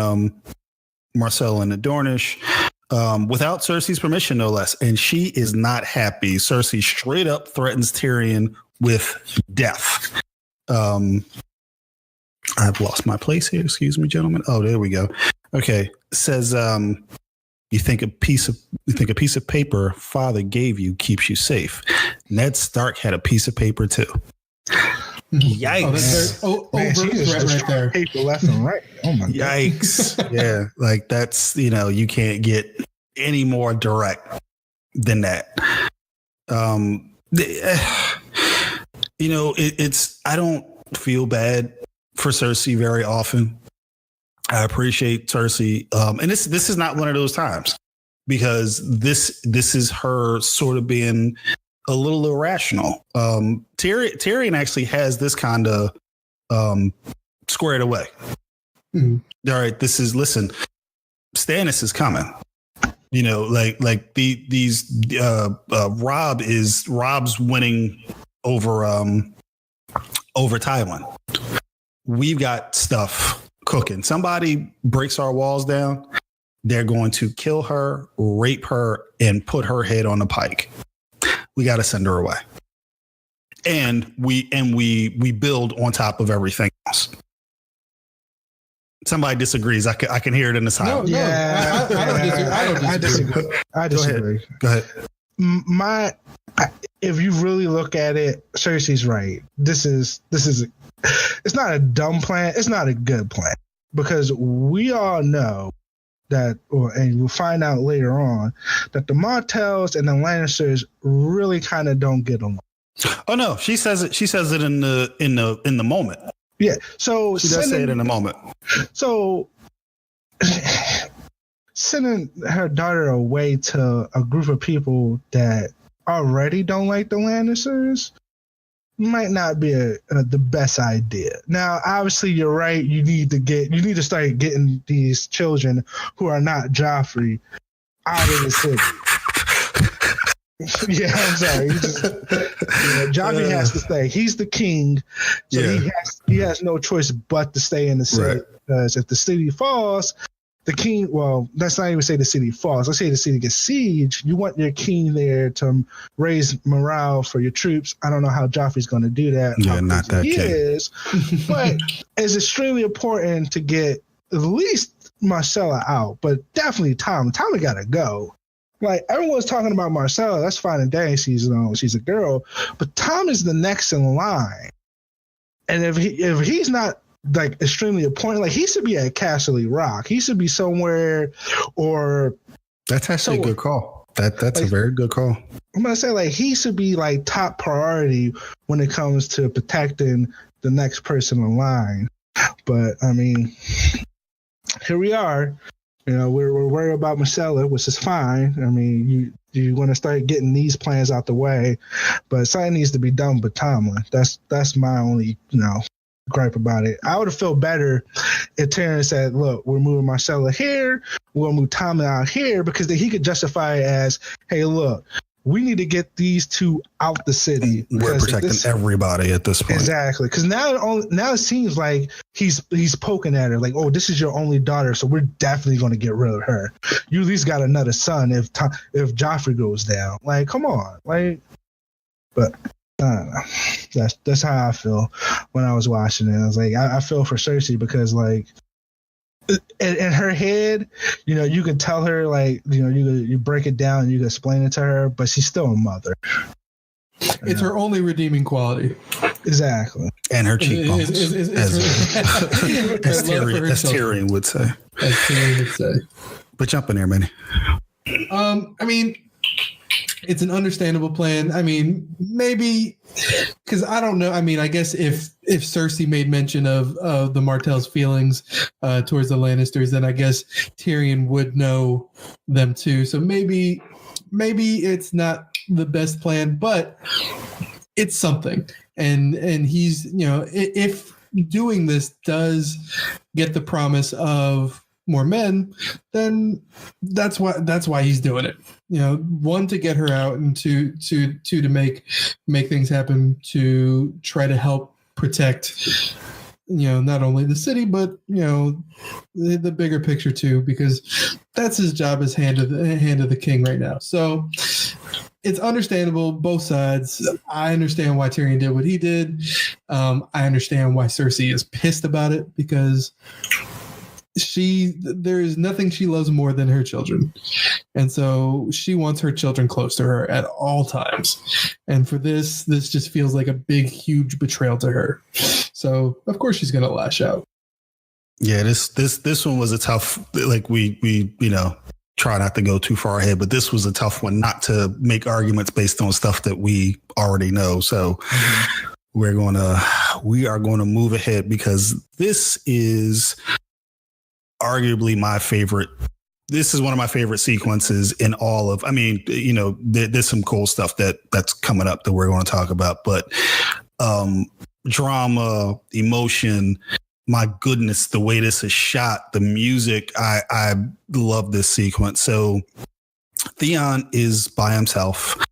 Marcella and the Dornish without Cersei's permission, no less. And she is not happy. Cersei straight up threatens Tyrion with death. I've lost my place here. Excuse me, gentlemen. Oh, there we go. Okay. Says, you think a piece of paper father gave you keeps you safe. Ned Stark had a piece of paper too. Yikes! Right there. Paper left and right. Oh my god! Yikes! Yeah, like that's you can't get any more direct than that. It's I don't feel bad for Cersei very often. I appreciate Cersei, and this is not one of those times because this is her sort of being a little irrational. Tyrion actually has this kind of squared away. Mm-hmm. All right, listen, Stannis is coming. Rob's winning over Tywin. We've got stuff cooking. Somebody breaks our walls down, they're going to kill her, rape her, and put her head on the pike. We got to send her away. And we build on top of everything else. Somebody disagrees. I can hear it in the silence. I disagree. Go ahead. If you really look at it, Cersei's right. This is it's not a dumb plan. It's not a good plan because we all know that, and we'll find out later on that the Martells and the Lannisters really kind of don't get along. Oh no, she says it. She says it in the moment. Yeah. So she does say it in the moment. So sending her daughter away to a group of people that already don't like the Lannisters might not be the best idea. Now, obviously, you're right. You need to start getting these children who are not Joffrey out of the city. Yeah, I'm sorry. Joffrey has to stay. He's the king, so he has no choice but to stay in the city. Right. Because if the city falls, the king, well, let's not even say the city falls. Let's say the city gets sieged. You want your king there to raise morale for your troops. I don't know how Joffrey's going to do that. Yeah, not that king. Is, but it's extremely important to get at least Marcella out, but definitely Tom. Tommy got to go. Like, everyone's talking about Marcella. That's fine and dandy. She's a girl. But Tom is the next in line. And if he's not like extremely important, like he should be at Castle Rock. He should be somewhere, or that's actually a good call. That's like, a very good call. I'm gonna say like he should be like top priority when it comes to protecting the next person in line. But I mean, here we are. We're worried about Marcella, which is fine. I mean, you want to start getting these plans out the way, but something needs to be done with Tomlin. That's my only gripe about it. I would have felt better if Tyrion said, "Look, we're moving Marcella here. We'll move Tomlin out here," because then he could justify it as, "Hey, look, we need to get these two out the city. We're protecting everybody at this point." Exactly. Because now it seems like he's poking at her like, "Oh, this is your only daughter, so we're definitely going to get rid of her. You at least got another son if Joffrey goes down." Like, come on. Like, but I don't know. That's how I feel when I was watching it. I was like, I feel for Cersei because like, in her head, you can tell her like, you break it down and you can explain it to her, but she's still a mother. It's her only redeeming quality. Exactly. And her cheekbones. As Tyrion would say. As Tyrion would say. But jump in there, Manny. I mean, it's an understandable plan. I mean, maybe because I don't know. I mean, I guess if Cersei made mention of the Martell's feelings towards the Lannisters, then I guess Tyrion would know them too. So maybe it's not the best plan, but it's something. And he's, if doing this does get the promise of more men, then that's why he's doing it. One, to get her out, and two to make things happen, to try to help protect, not only the city, but, the bigger picture too, because that's his job as hand of the king right now. So it's understandable, both sides. I understand why Tyrion did what he did. I understand why Cersei is pissed about it, because there is nothing she loves more than her children. And so she wants her children close to her at all times. And for this just feels like a big, huge betrayal to her. So of course she's going to lash out. Yeah, this one was a tough, like we try not to go too far ahead, but this was a tough one not to make arguments based on stuff that we already know. So we are going to move ahead, because this is arguably my favorite. This is one of my favorite sequences in all of, there's some cool stuff that's coming up that we're going to talk about, but drama, emotion, my goodness, the way this is shot, the music, I love this sequence. So Theon is by himself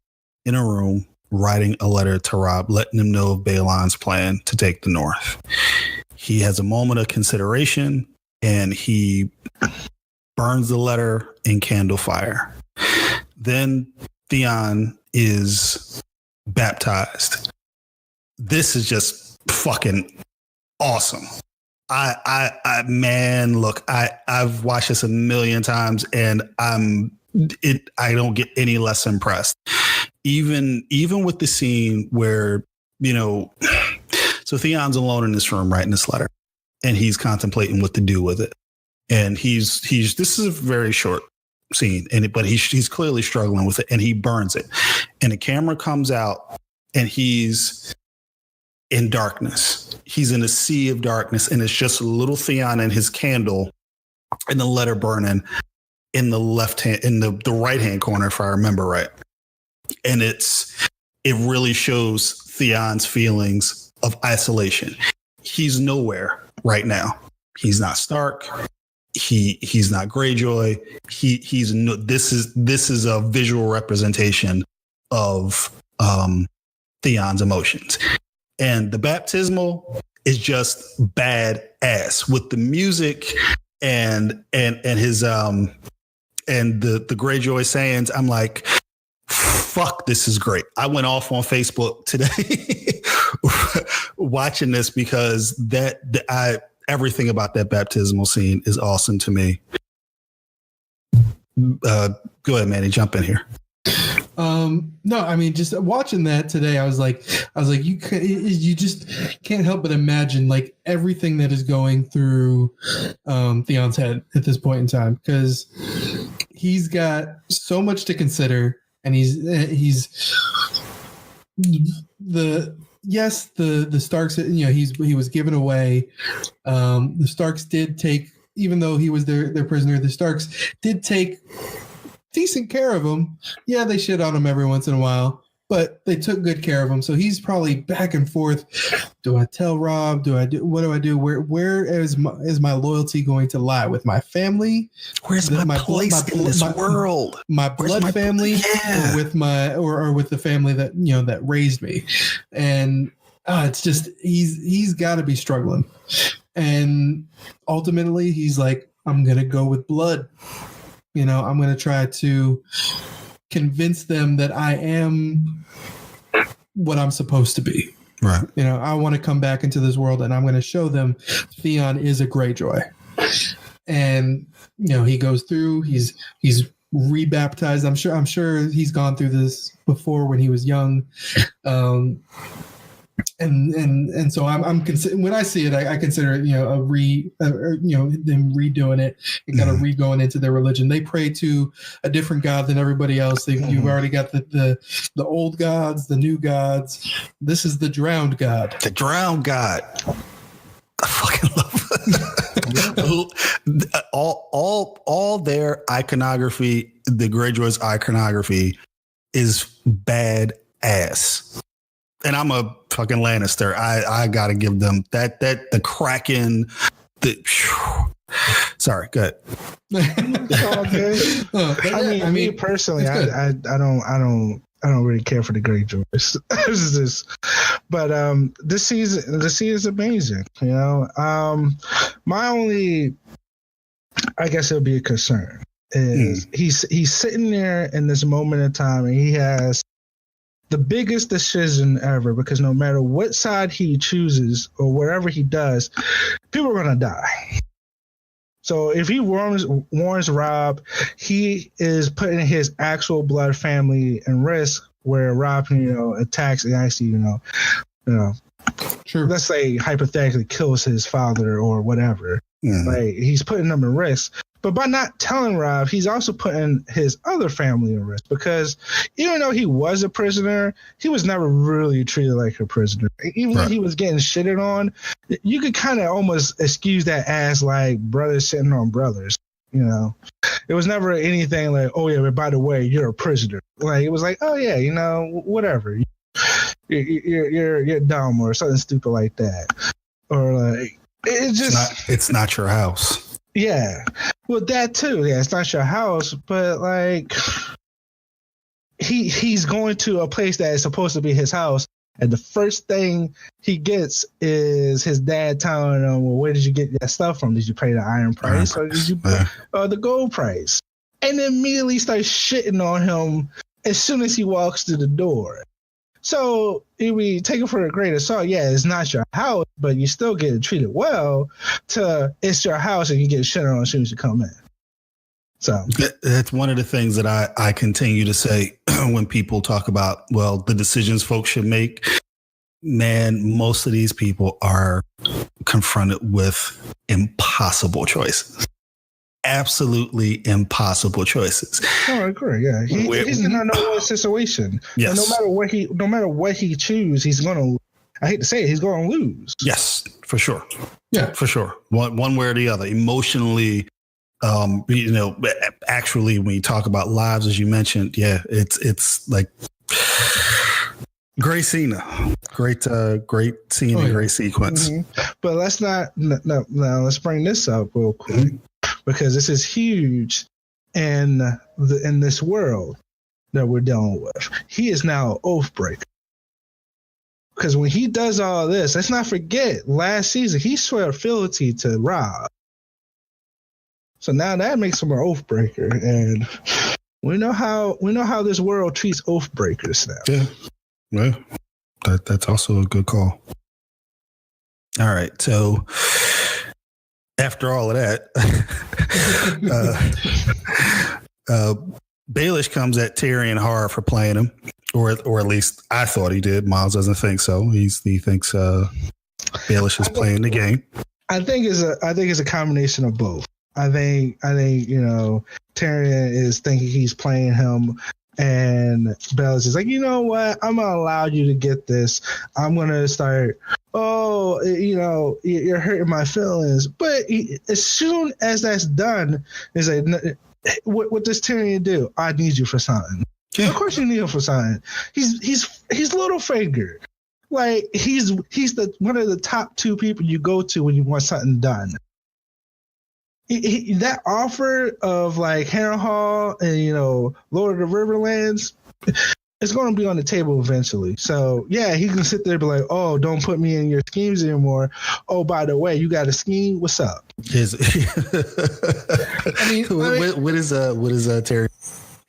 in a room writing a letter to Robb, letting him know of Balon's plan to take the North. He has a moment of consideration, and he burns the letter in candle fire. Then Theon is baptized. This is just fucking awesome. I've watched this a million times, and I don't get any less impressed. Even with the scene where, so Theon's alone in this room writing this letter, and he's contemplating what to do with it. And this is a very short scene, but he's clearly struggling with it, and he burns it. And the camera comes out, and he's in darkness. He's in a sea of darkness, and it's just little Theon and his candle and the letter burning in the left hand, in the right hand corner, if I remember right. And it really shows Theon's feelings of isolation. He's nowhere right now. He's not Stark. He's not Greyjoy. This is a visual representation of Theon's emotions. And the baptismal is just badass with the music and his and the Greyjoy sayings. I'm like, fuck, this is great. I went off on Facebook today watching this, because everything about that baptismal scene is awesome to me. Go ahead, Manny, jump in here. No, just watching that today, I was like, you just can't help but imagine like everything that is going through Theon's head at this point in time, because he's got so much to consider, and he's the Starks, he was given away. The Starks did take, even though he was their prisoner, the Starks did take decent care of him. Yeah, they shit on him every once in a while, but they took good care of him. So he's probably back and forth. Do I tell Robb? What do I do? Where is my loyalty going to lie? With my family? Where's my place in this world? My blood family, yeah. or with the family that that raised me. And it's just he's got to be struggling. And ultimately, he's like, I'm gonna go with blood. I'm going to try to convince them that I am what I'm supposed to be. Right. I want to come back into this world, and I'm going to show them Theon is a Greyjoy. And, he goes through, he's rebaptized. I'm sure he's gone through this before when he was young. And so I'm when I see it, I consider it, them redoing it and kind of re-going into their religion. They pray to a different god than everybody else. You've already got the old gods, the new gods. This is the drowned god. The drowned god. I fucking love it. all their iconography, the Greyjoy's iconography, is badass. And I'm a fucking Lannister. I gotta give them that the Kraken. Sorry, go ahead. It's all good. Me personally, I don't I don't really care for the Greyjoys. This is but this season is amazing. You know, my only, I guess it'll be a concern is he's sitting there in this moment in time, and he has the biggest decision ever, because no matter what side he chooses or whatever he does, people are gonna die. So if he warns Rob, he is putting his actual blood family in risk, where Rob, attacks and actually, Sure. let's say hypothetically kills his father or whatever. Like, he's putting them in risk. But by not telling Rob, he's also putting his other family in risk, because even though he was a prisoner, he was never really treated like a prisoner. Even when he was getting shitted on, you could kind of almost excuse that as like brothers sitting on brothers. You know, it was never anything like, oh yeah, but by the way, you're a prisoner. Like, it was like, oh yeah, whatever. You're dumb or something stupid like that, or like it's not your house. Yeah, well, that too. Yeah, it's not your house, but like he's going to a place that is supposed to be his house, and the first thing he gets is his dad telling him, "Well, where did you get that stuff from? Did you pay the iron price, or did you the gold price?" And immediately starts shitting on him as soon as he walks through the door. So if we take it for a grain of salt, yeah, it's not your house, but you still get treated well, to it's your house and you get shit on as soon as you come in. So that's one of the things that I continue to say when people talk about, well, the decisions folks should make. Man, most of these people are confronted with impossible choices. Absolutely impossible choices. Oh, I agree. Yeah, he's in a no-win situation. Yes. And no matter what he chooses, he's gonna. I hate to say it, he's gonna lose. Yes, for sure. Yeah, for sure. One way or the other. Emotionally, actually, when you talk about lives, as you mentioned, yeah, it's like great scene, great scene, and great sequence. But let's not. No, let's bring this up real quick. Because this is huge in this world that we're dealing with. He is now an oath breaker. Because when he does all this, let's not forget, last season he swore fealty to Rob. So now that makes him an oath breaker, and we know how this world treats oath breakers now. Yeah, well, that's also a good call. All right, so after all of that, Baelish comes at Tyrion hard for playing him, or at least I thought he did. Miles doesn't think so. He thinks Baelish is playing the game. I think it's a combination of both. I think Tyrion is thinking he's playing him, and Baelish is like, you know what? I'm gonna allow you to get this. I'm gonna start. Oh, you're hurting my feelings. But as soon as that's done, it's like, what does Tyrion do? I need you for something. Yeah. Of course you need him for something. He's Littlefinger. Like, he's one of the top two people you go to when you want something done. That offer of like Harrenhal and Lord of the Riverlands, it's going to be on the table eventually. So yeah, he can sit there and be like, "Oh, don't put me in your schemes anymore. Oh, by the way, you got a scheme? What's up?" What is Terry?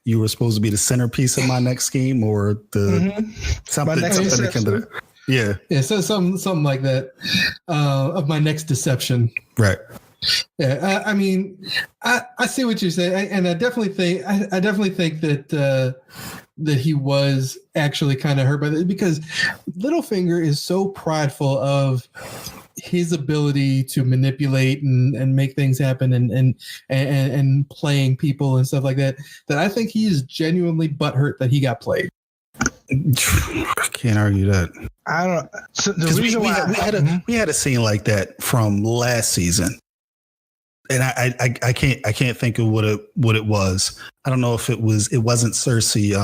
You were supposed to be the centerpiece of my next scheme, or something akin to that. Yeah. So something like that of my next deception. Right. Yeah. I see what you're saying, and I definitely think that he was actually kind of hurt by that, because Littlefinger is so prideful of his ability to manipulate and make things happen and playing people and stuff like that I think he is genuinely butthurt that he got played. I can't argue that. I don't. So the reason we had a scene like that from last season. And I can't think of what it was. I don't know if it wasn't Cersei.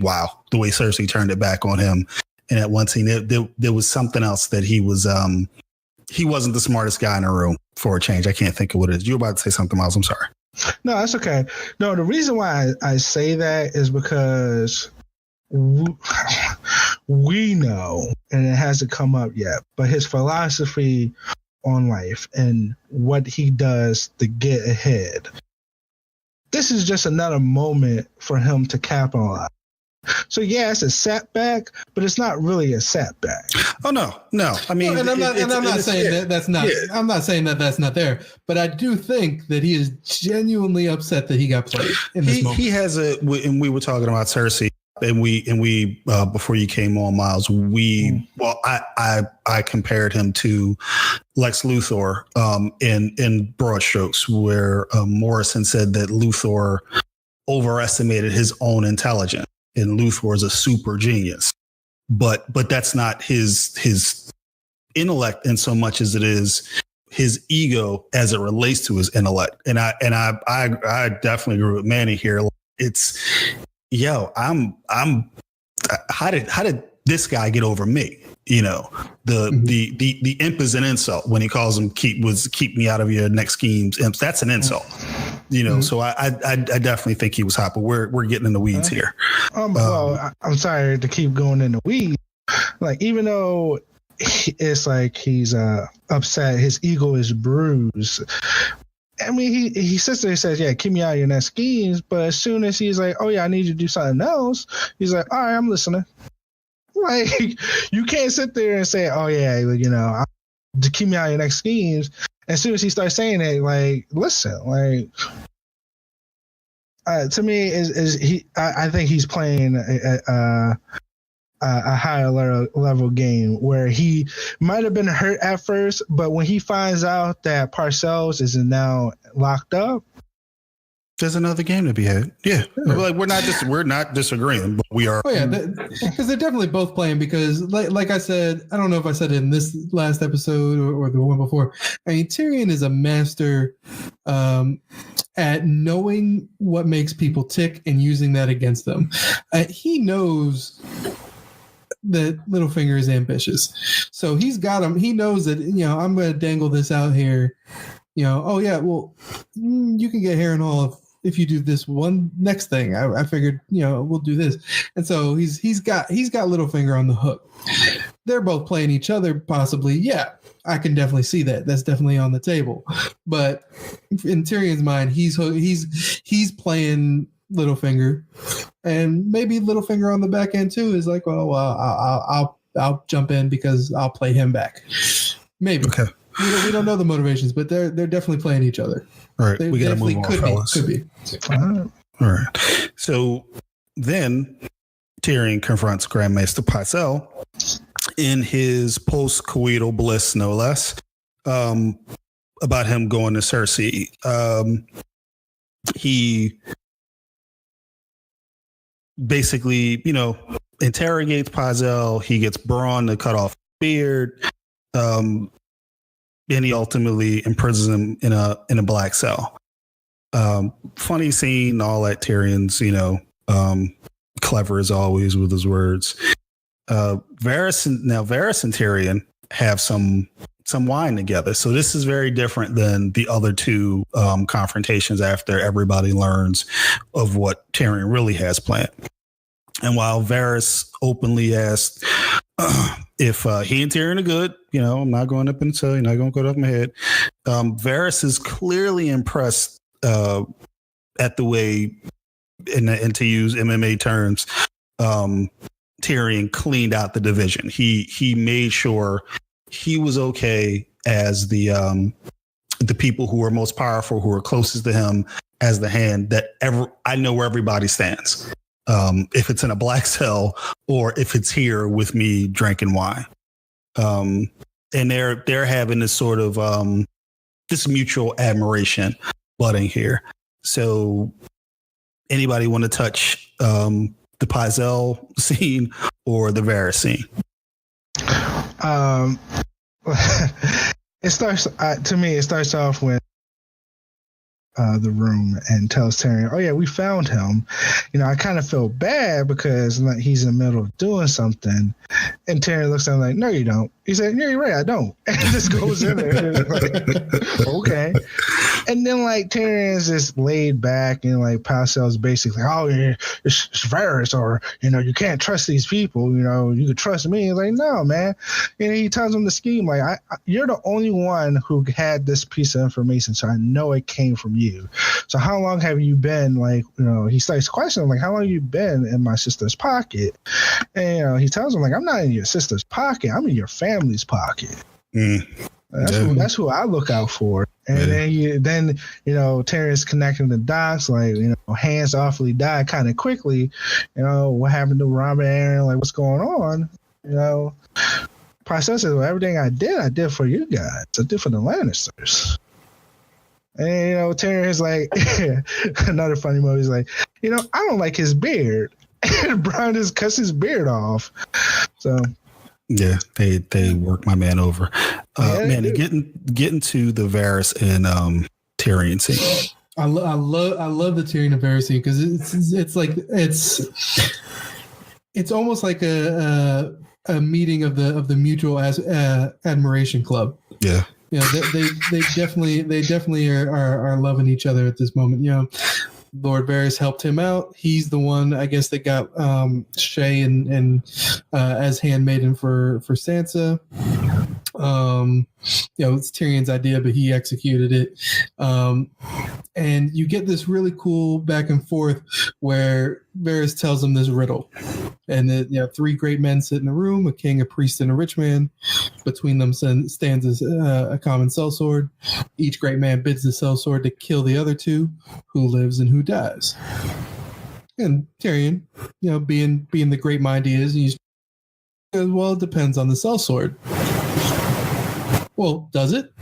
Wow, the way Cersei turned it back on him. And at one scene, there was something else that he wasn't the smartest guy in the room for a change. I can't think of what it is. You were about to say something, Miles. I'm sorry. No, that's okay. No, the reason why I say that is because we know, and it hasn't come up yet, but his philosophy on life and what he does to get ahead. This is just another moment for him to capitalize. So yeah, it's a setback, but it's not really a setback. Oh no. I mean, I'm not saying that's not. Yeah. I'm not saying that that's not there, but I do think that he is genuinely upset that he got played in this moment. He has and we were talking about Cersei, and we before you came on, Miles. I compared him to Lex Luthor in broad strokes, where Morrison said that Luthor overestimated his own intelligence. And Luthor is a super genius, but that's not his intellect in so much as it is his ego as it relates to his intellect. And I definitely agree with Manny here. It's how did this guy get over me? You know, the imp is an insult when he calls him keep me out of your next schemes. Imps, that's an insult. You know, so I definitely think he was hot, but we're getting in the weeds here. Well, I'm sorry to keep going in the weeds. Like, even though it's like he's upset, his ego is bruised. I mean, he sits there and says, yeah, keep me out of your next schemes. But as soon as he's like, oh yeah, I need you to do something else, he's like, all right, I'm listening. Like, you can't sit there and say, oh yeah, you know, to keep me out of your next schemes. As soon as he starts saying it, like, listen, like, to me, I think he's playing a higher level game where he might have been hurt at first, but when he finds out that Parcells is now locked up, there's another game to be had. Yeah, like we're not disagreeing, but we are. Oh yeah, because they're definitely both playing. Because like I said, I don't know if I said it in this last episode or the one before. I mean, Tyrion is a master at knowing what makes people tick and using that against them. He knows that Littlefinger is ambitious, so he's got him. He knows that, you know, I'm going to dangle this out here. You know, oh yeah, well, you can get Harrenhal if you do this one next thing. I figured, you know, we'll do this. And so he's got Littlefinger on the hook. They're both playing each other, possibly. Yeah, I can definitely see that. That's definitely on the table. But in Tyrion's mind, he's playing Littlefinger, and maybe Littlefinger on the back end too is like, well, I'll jump in because I'll play him back. Maybe. Okay. We don't know the motivations, but they're definitely playing each other. All right, we got to move on, fellas. Could be. All right. So then Tyrion confronts Grandmaster Pycelle in his post-coital bliss, no less, about him going to Cersei. He basically, you know, interrogates Pycelle. He gets Bronn to cut off his beard. And he ultimately imprisons him in a black cell. Funny scene, all that. Tyrion's, you know, clever as always with his words. Varys and Tyrion have some wine together, so this is very different than the other two confrontations after everybody learns of what Tyrion really has planned. And while Varys openly asked if he and Tyrion are good, you know, I'm not going up in the cell, you're not going to go up my head. Varys is clearly impressed at the way, and to use MMA terms, Tyrion cleaned out the division. He made sure he was okay as the people who are most powerful, who are closest to him, as the hand that I know where everybody stands. If it's in a black cell or if it's here with me drinking wine. And they're having this sort of this mutual admiration budding here. So anybody want to touch the Pycelle scene or the Varys scene? It starts to me. It starts off when the room and tells Tyrion, "Oh yeah, we found him." You know, I kind of feel bad because like, he's in the middle of doing something, and Tyrion looks at him like, "No, you don't." He said, "Yeah, you're right, I don't." And just goes in there. Like, okay. And then like Tyrion's just laid back and like Parcel's basically, oh yeah, it's Varys, or you can't trust these people. You could trust me. He's like, no, man. And he tells him the scheme, like, you're the only one who had this piece of information, so I know it came from you. So how long have you been like, he starts questioning like, how long have you been in my sister's pocket? And he tells him like, I'm not in your sister's pocket, I'm in your family's pocket. That's who I look out for. And then Tyrion's connecting the dots, like, hands awfully died kind of quickly. What happened to Robert Aaron? Like, what's going on? Process is, well, everything I did for you guys. I did for the Lannisters. And Tyrion's like, another funny moment is like, I don't like his beard. And Bronn just cuts his beard off. So. Yeah, they work my man over. Man, getting to the Varys and Tyrion scene. I love the Tyrion and Varys scene because it's almost like a meeting of the mutual admiration club. Yeah. They definitely are loving each other at this moment. Lord Varys helped him out. He's the one, I guess, that got Shay and as handmaiden for Sansa. It's Tyrion's idea, but he executed it. And you get this really cool back and forth where Varys tells him this riddle. And that, 3 great men sit in a room, a king, a priest, and a rich man. Between them stands a common sellsword. Each great man bids the sellsword to kill the other 2, who lives and who dies. And Tyrion, being the great mind he is, he's, well, it depends on the sellsword. Well, does it?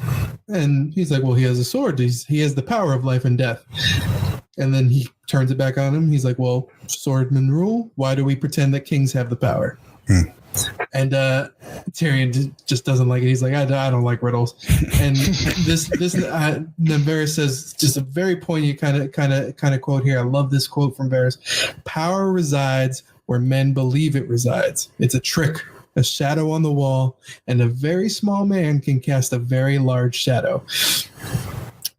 And he's like, well, he has a sword. He has the power of life and death. And then he turns it back on him. He's like, well, swordmen rule. Why do we pretend that kings have the power? And Tyrion just doesn't like it. He's like, I don't like riddles. And then Varys says just a very poignant kind of quote here. I love this quote from Varys. Power resides where men believe it resides. It's a trick, a shadow on the wall, and a very small man can cast a very large shadow.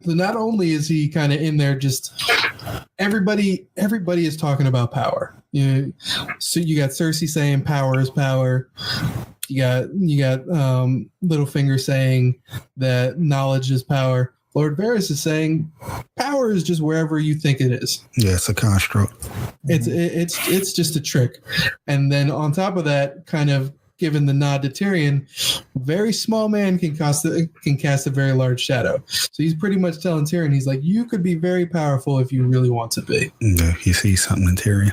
So not only is he kind of in there, just everybody is talking about power. So you got Cersei saying power is power. You got Littlefinger saying that knowledge is power. Lord Varys is saying power is just wherever you think it is. Yeah, it's a construct. It's just a trick. And then on top of that, kind of given the nod to Tyrion, very small man can cast a very large shadow. So he's pretty much telling Tyrion, he's like, you could be very powerful if you really want to be. Yeah, he sees something in Tyrion.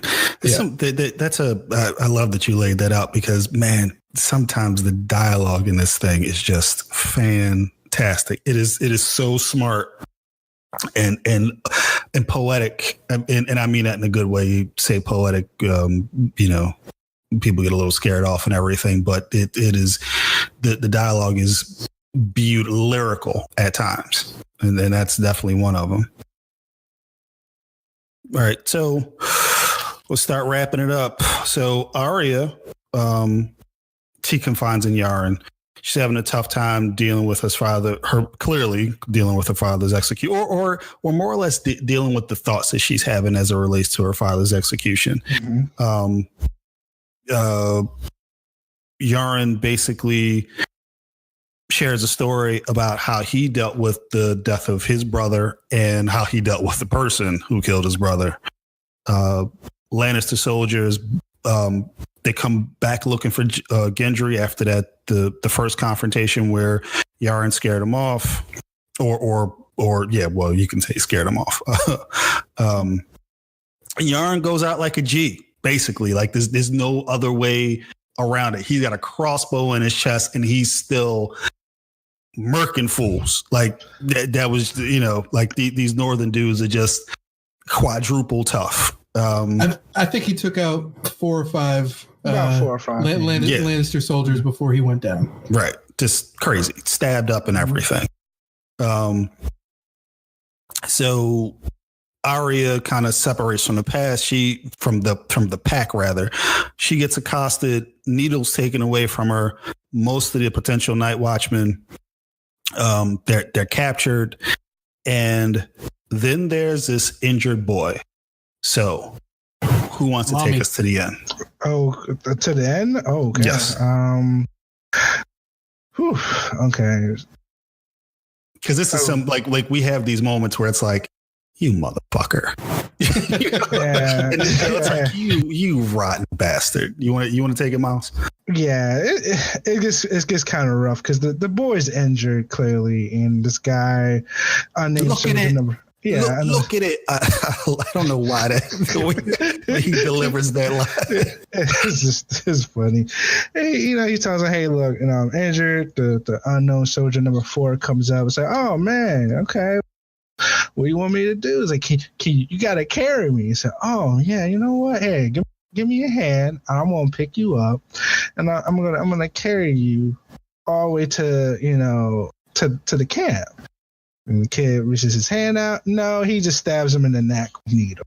I love that you laid that out because, man, sometimes the dialogue in this thing is just fantastic. It is so smart and poetic, and I mean that in a good way. You say poetic, people get a little scared off and everything, but it is the dialogue is lyrical at times, and that's definitely one of them. All right, so we'll start wrapping it up. So Arya, she confides in Yaren. She's having a tough time dealing with clearly dealing with her father's execution, or more or less dealing with the thoughts that she's having as it relates to her father's execution. Mm-hmm. Yaren basically shares a story about how he dealt with the death of his brother and how he dealt with the person who killed his brother. Lannister soldiers, they come back looking for Gendry after that, the first confrontation where Yaren scared him off, or you can say scared him off. Yaren goes out like a G. Basically, like there's no other way around it. He's got a crossbow in his chest and he's still murking fools. Like that was, like these northern dudes are just quadruple tough. I think he took out 4 or 5 Lannister soldiers before he went down. Right. Just crazy. Stabbed up and everything. So Arya kind of separates from the past. From the pack rather. She gets accosted, needles taken away from her. Most of the potential night watchmen, they're captured, And then there's this injured boy. So who wants to take us to the end? Oh, to the end? Oh, okay. Yes. Okay. Because this is some like we have these moments where it's like, you motherfucker. Yeah. And it's like you rotten bastard. You want to take it, Miles? Yeah, it gets kind of rough because the boy's injured clearly, and this guy unnamed soldier number. Yeah, look at it. I don't know why the way he delivers that line. It's funny. Hey, he tells her, "Hey, look, I'm injured." The unknown soldier number 4 comes up and says, "Oh man, okay. What do you want me to do?" It's like, can you gotta carry me. He said, "Oh yeah, you know what? Hey, give me your hand. I'm gonna pick you up, and I'm gonna carry you all the way to to the camp." And the kid reaches his hand out. No, he just stabs him in the neck with a needle.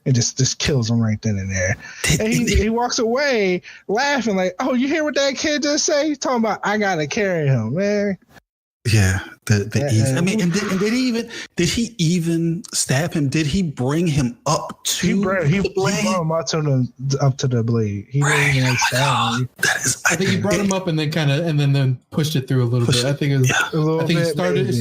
It just kills him right then and there. And he walks away laughing like, "Oh, you hear what that kid just say? He's talking about I gotta carry him, man." Yeah, I mean, and did he even stab him? Did he bring him up to the blade? He brought him up to the blade. He didn't even stab him. I think he brought him up and then pushed it through a little bit. I think it was he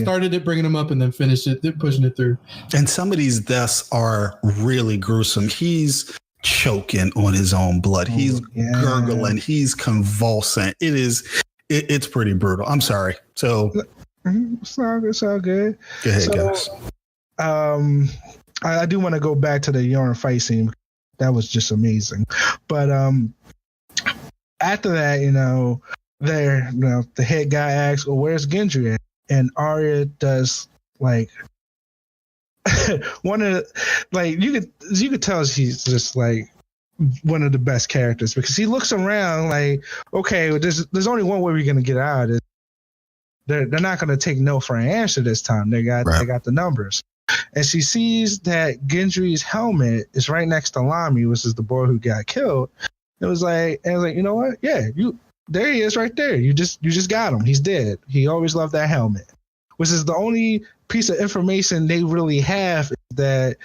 started it bringing him up and then finished it pushing it through. And some of these deaths are really gruesome. He's choking on his own blood. He's gurgling. He's convulsing. It's pretty brutal. I'm sorry. So it's all good. Go ahead, guys. I do want to go back to the urine fight scene. That was just amazing. But after that, the head guy asks, "Well, where's Gendry at?" And Arya does like one of the, like you could tell she's just like one of the best characters because he looks around like, okay, well, there's only one way we're gonna get out of this. They're not gonna take no for an answer this time. They got the numbers, and she sees that Gendry's helmet is right next to Lamy, which is the boy who got killed. It was like, you know what? Yeah, there he is right there. You just got him. He's dead. He always loved that helmet, which is the only piece of information they really have is that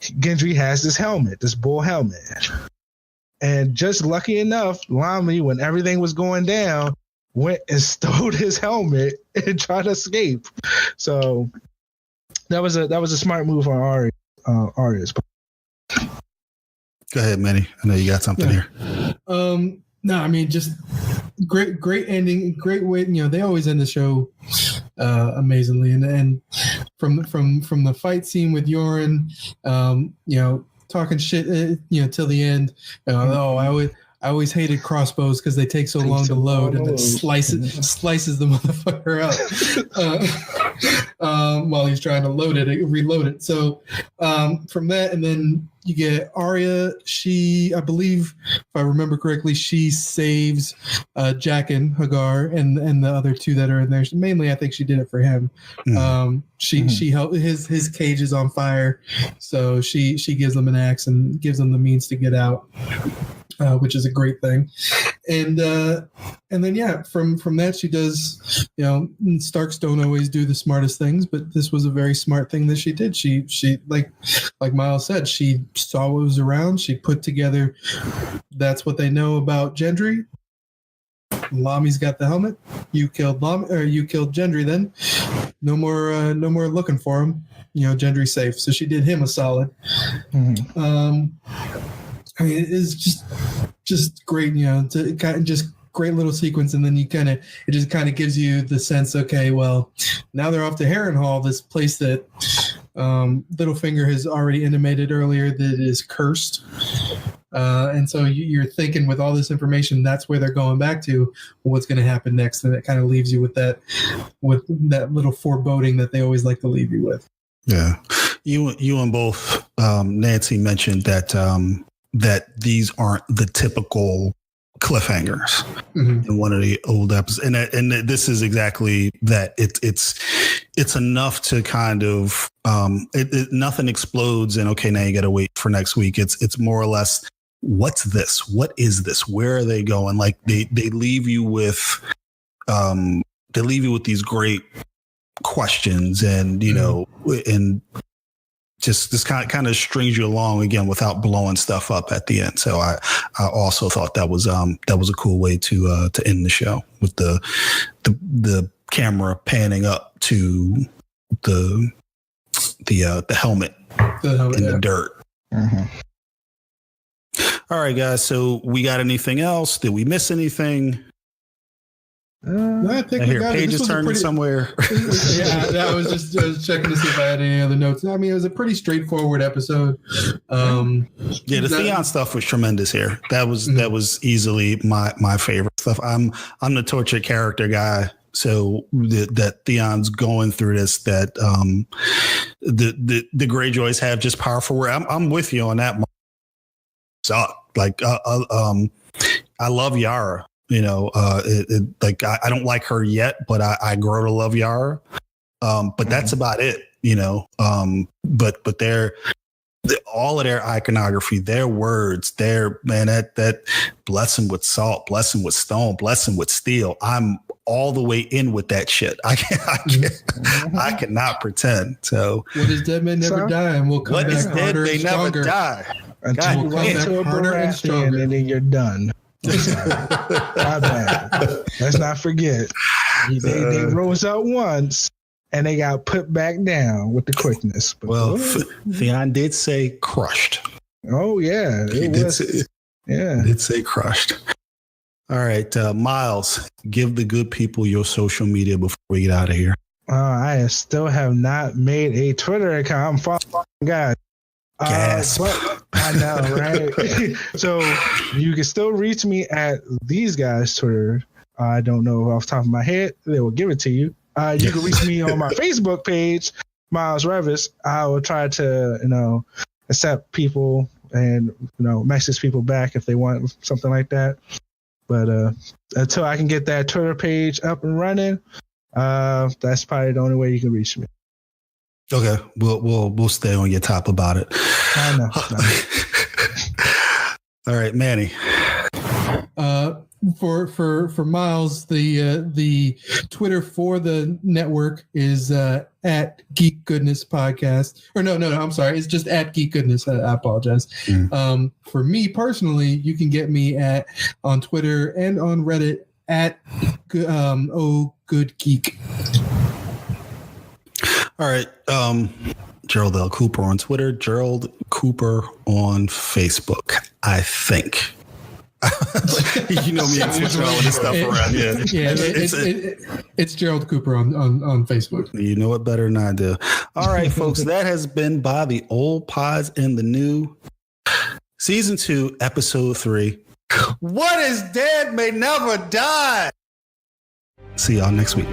Gendry has this helmet, this bull helmet. And just lucky enough, Lamy, when everything was going down, went and stole his helmet and tried to escape. So that was a smart move on Arya's. Go ahead, Manny. I know you got something here. No, I mean, just great ending, great way. They always end the show amazingly, and from the fight scene with Yoren, talking shit, till the end. I always hated crossbows because they take so long to load, and then slices the motherfucker up while he's trying to reload it. So from that, and then you get Arya. I believe, if I remember correctly, she saves Jack and Hagar and the other two that are in there. Mainly, I think she did it for him. She helped. His cage is on fire, so she gives him an axe and gives him the means to get out. Which is a great thing, and then from that she does. Starks don't always do the smartest things, but this was a very smart thing that she did. She like Miles said, she saw what was around. She put together. That's what they know about Gendry. Lamy's got the helmet. You killed Gendry. Then no more looking for him. Gendry's safe. So she did him a solid. I mean, it's just great, to kind of just great little sequence, and then it just kind of gives you the sense, okay, well, now they're off to Harrenhal, this place that Littlefinger has already intimated earlier that is cursed, and so you're thinking with all this information, that's where they're going back to. What's going to happen next, and it kind of leaves you with that little foreboding that they always like to leave you with. Yeah, you and both Nancy mentioned that these aren't the typical cliffhangers in one of the old episodes, and this is exactly that. It's enough to kind of nothing explodes and okay, now you got to wait for next week. It's more or less, what's this? What is this? Where are they going? Like they leave you with these great questions and, you know, and just kind of strings you along again without blowing stuff up at the end. So I also thought that was a cool way to end the show with the camera panning up to the helmet in the dirt. Mm-hmm. All right, guys. So we got anything else? Did we miss anything? I think I hear pages turning somewhere. Yeah, I was just checking to see if I had any other notes. I mean, it was a pretty straightforward episode. The Theon stuff was tremendous here. That was easily my favorite stuff. I'm the tortured character guy. So that Theon's going through this, that the Greyjoys have just powerful word. I'm with you on that. Like I love Yara. You know, like I don't like her yet, but I grow to love Yara. But that's about it, you know. But they're all of their iconography, their words, that bless him with salt, bless him with stone, bless him with steel. I'm all the way in with that shit. I cannot pretend. So what is dead may never die, and we'll come back harder and stronger. Never die. Until you come to a Baratheon and then you're done. My bad. Let's not forget. They rose up once and they got put back down with the quickness. But Theon did say crushed. Oh, yeah. It did say crushed. All right, Miles, give the good people your social media before we get out of here. I still have not made a Twitter account. I'm following guys. Gasp. I know, right? So you can still reach me at these guys' Twitter. I don't know off the top of my head. They will give it to you. You can reach me on my Facebook page, Miles Revis. I will try to, accept people and, message people back if they want something like that. But until I can get that Twitter page up and running, that's probably the only way you can reach me. Okay, we'll stay on your top about it. I know. All right, Manny. For Miles, the Twitter for the network is at Geek Goodness Podcast. Or no, I'm sorry, it's just at Geek Goodness. I apologize. For me personally, you can get me on Twitter and on Reddit at Good Geek. All right. Gerald L. Cooper on Twitter, Gerald Cooper on Facebook, I think. You know me, I'm switching all of this stuff around. Yeah, it's Gerald Cooper on Facebook. You know it better than I do. All right, folks, that has been By the Old Pods and the New, Season 2, Episode 3. What is dead may never die. See y'all next week.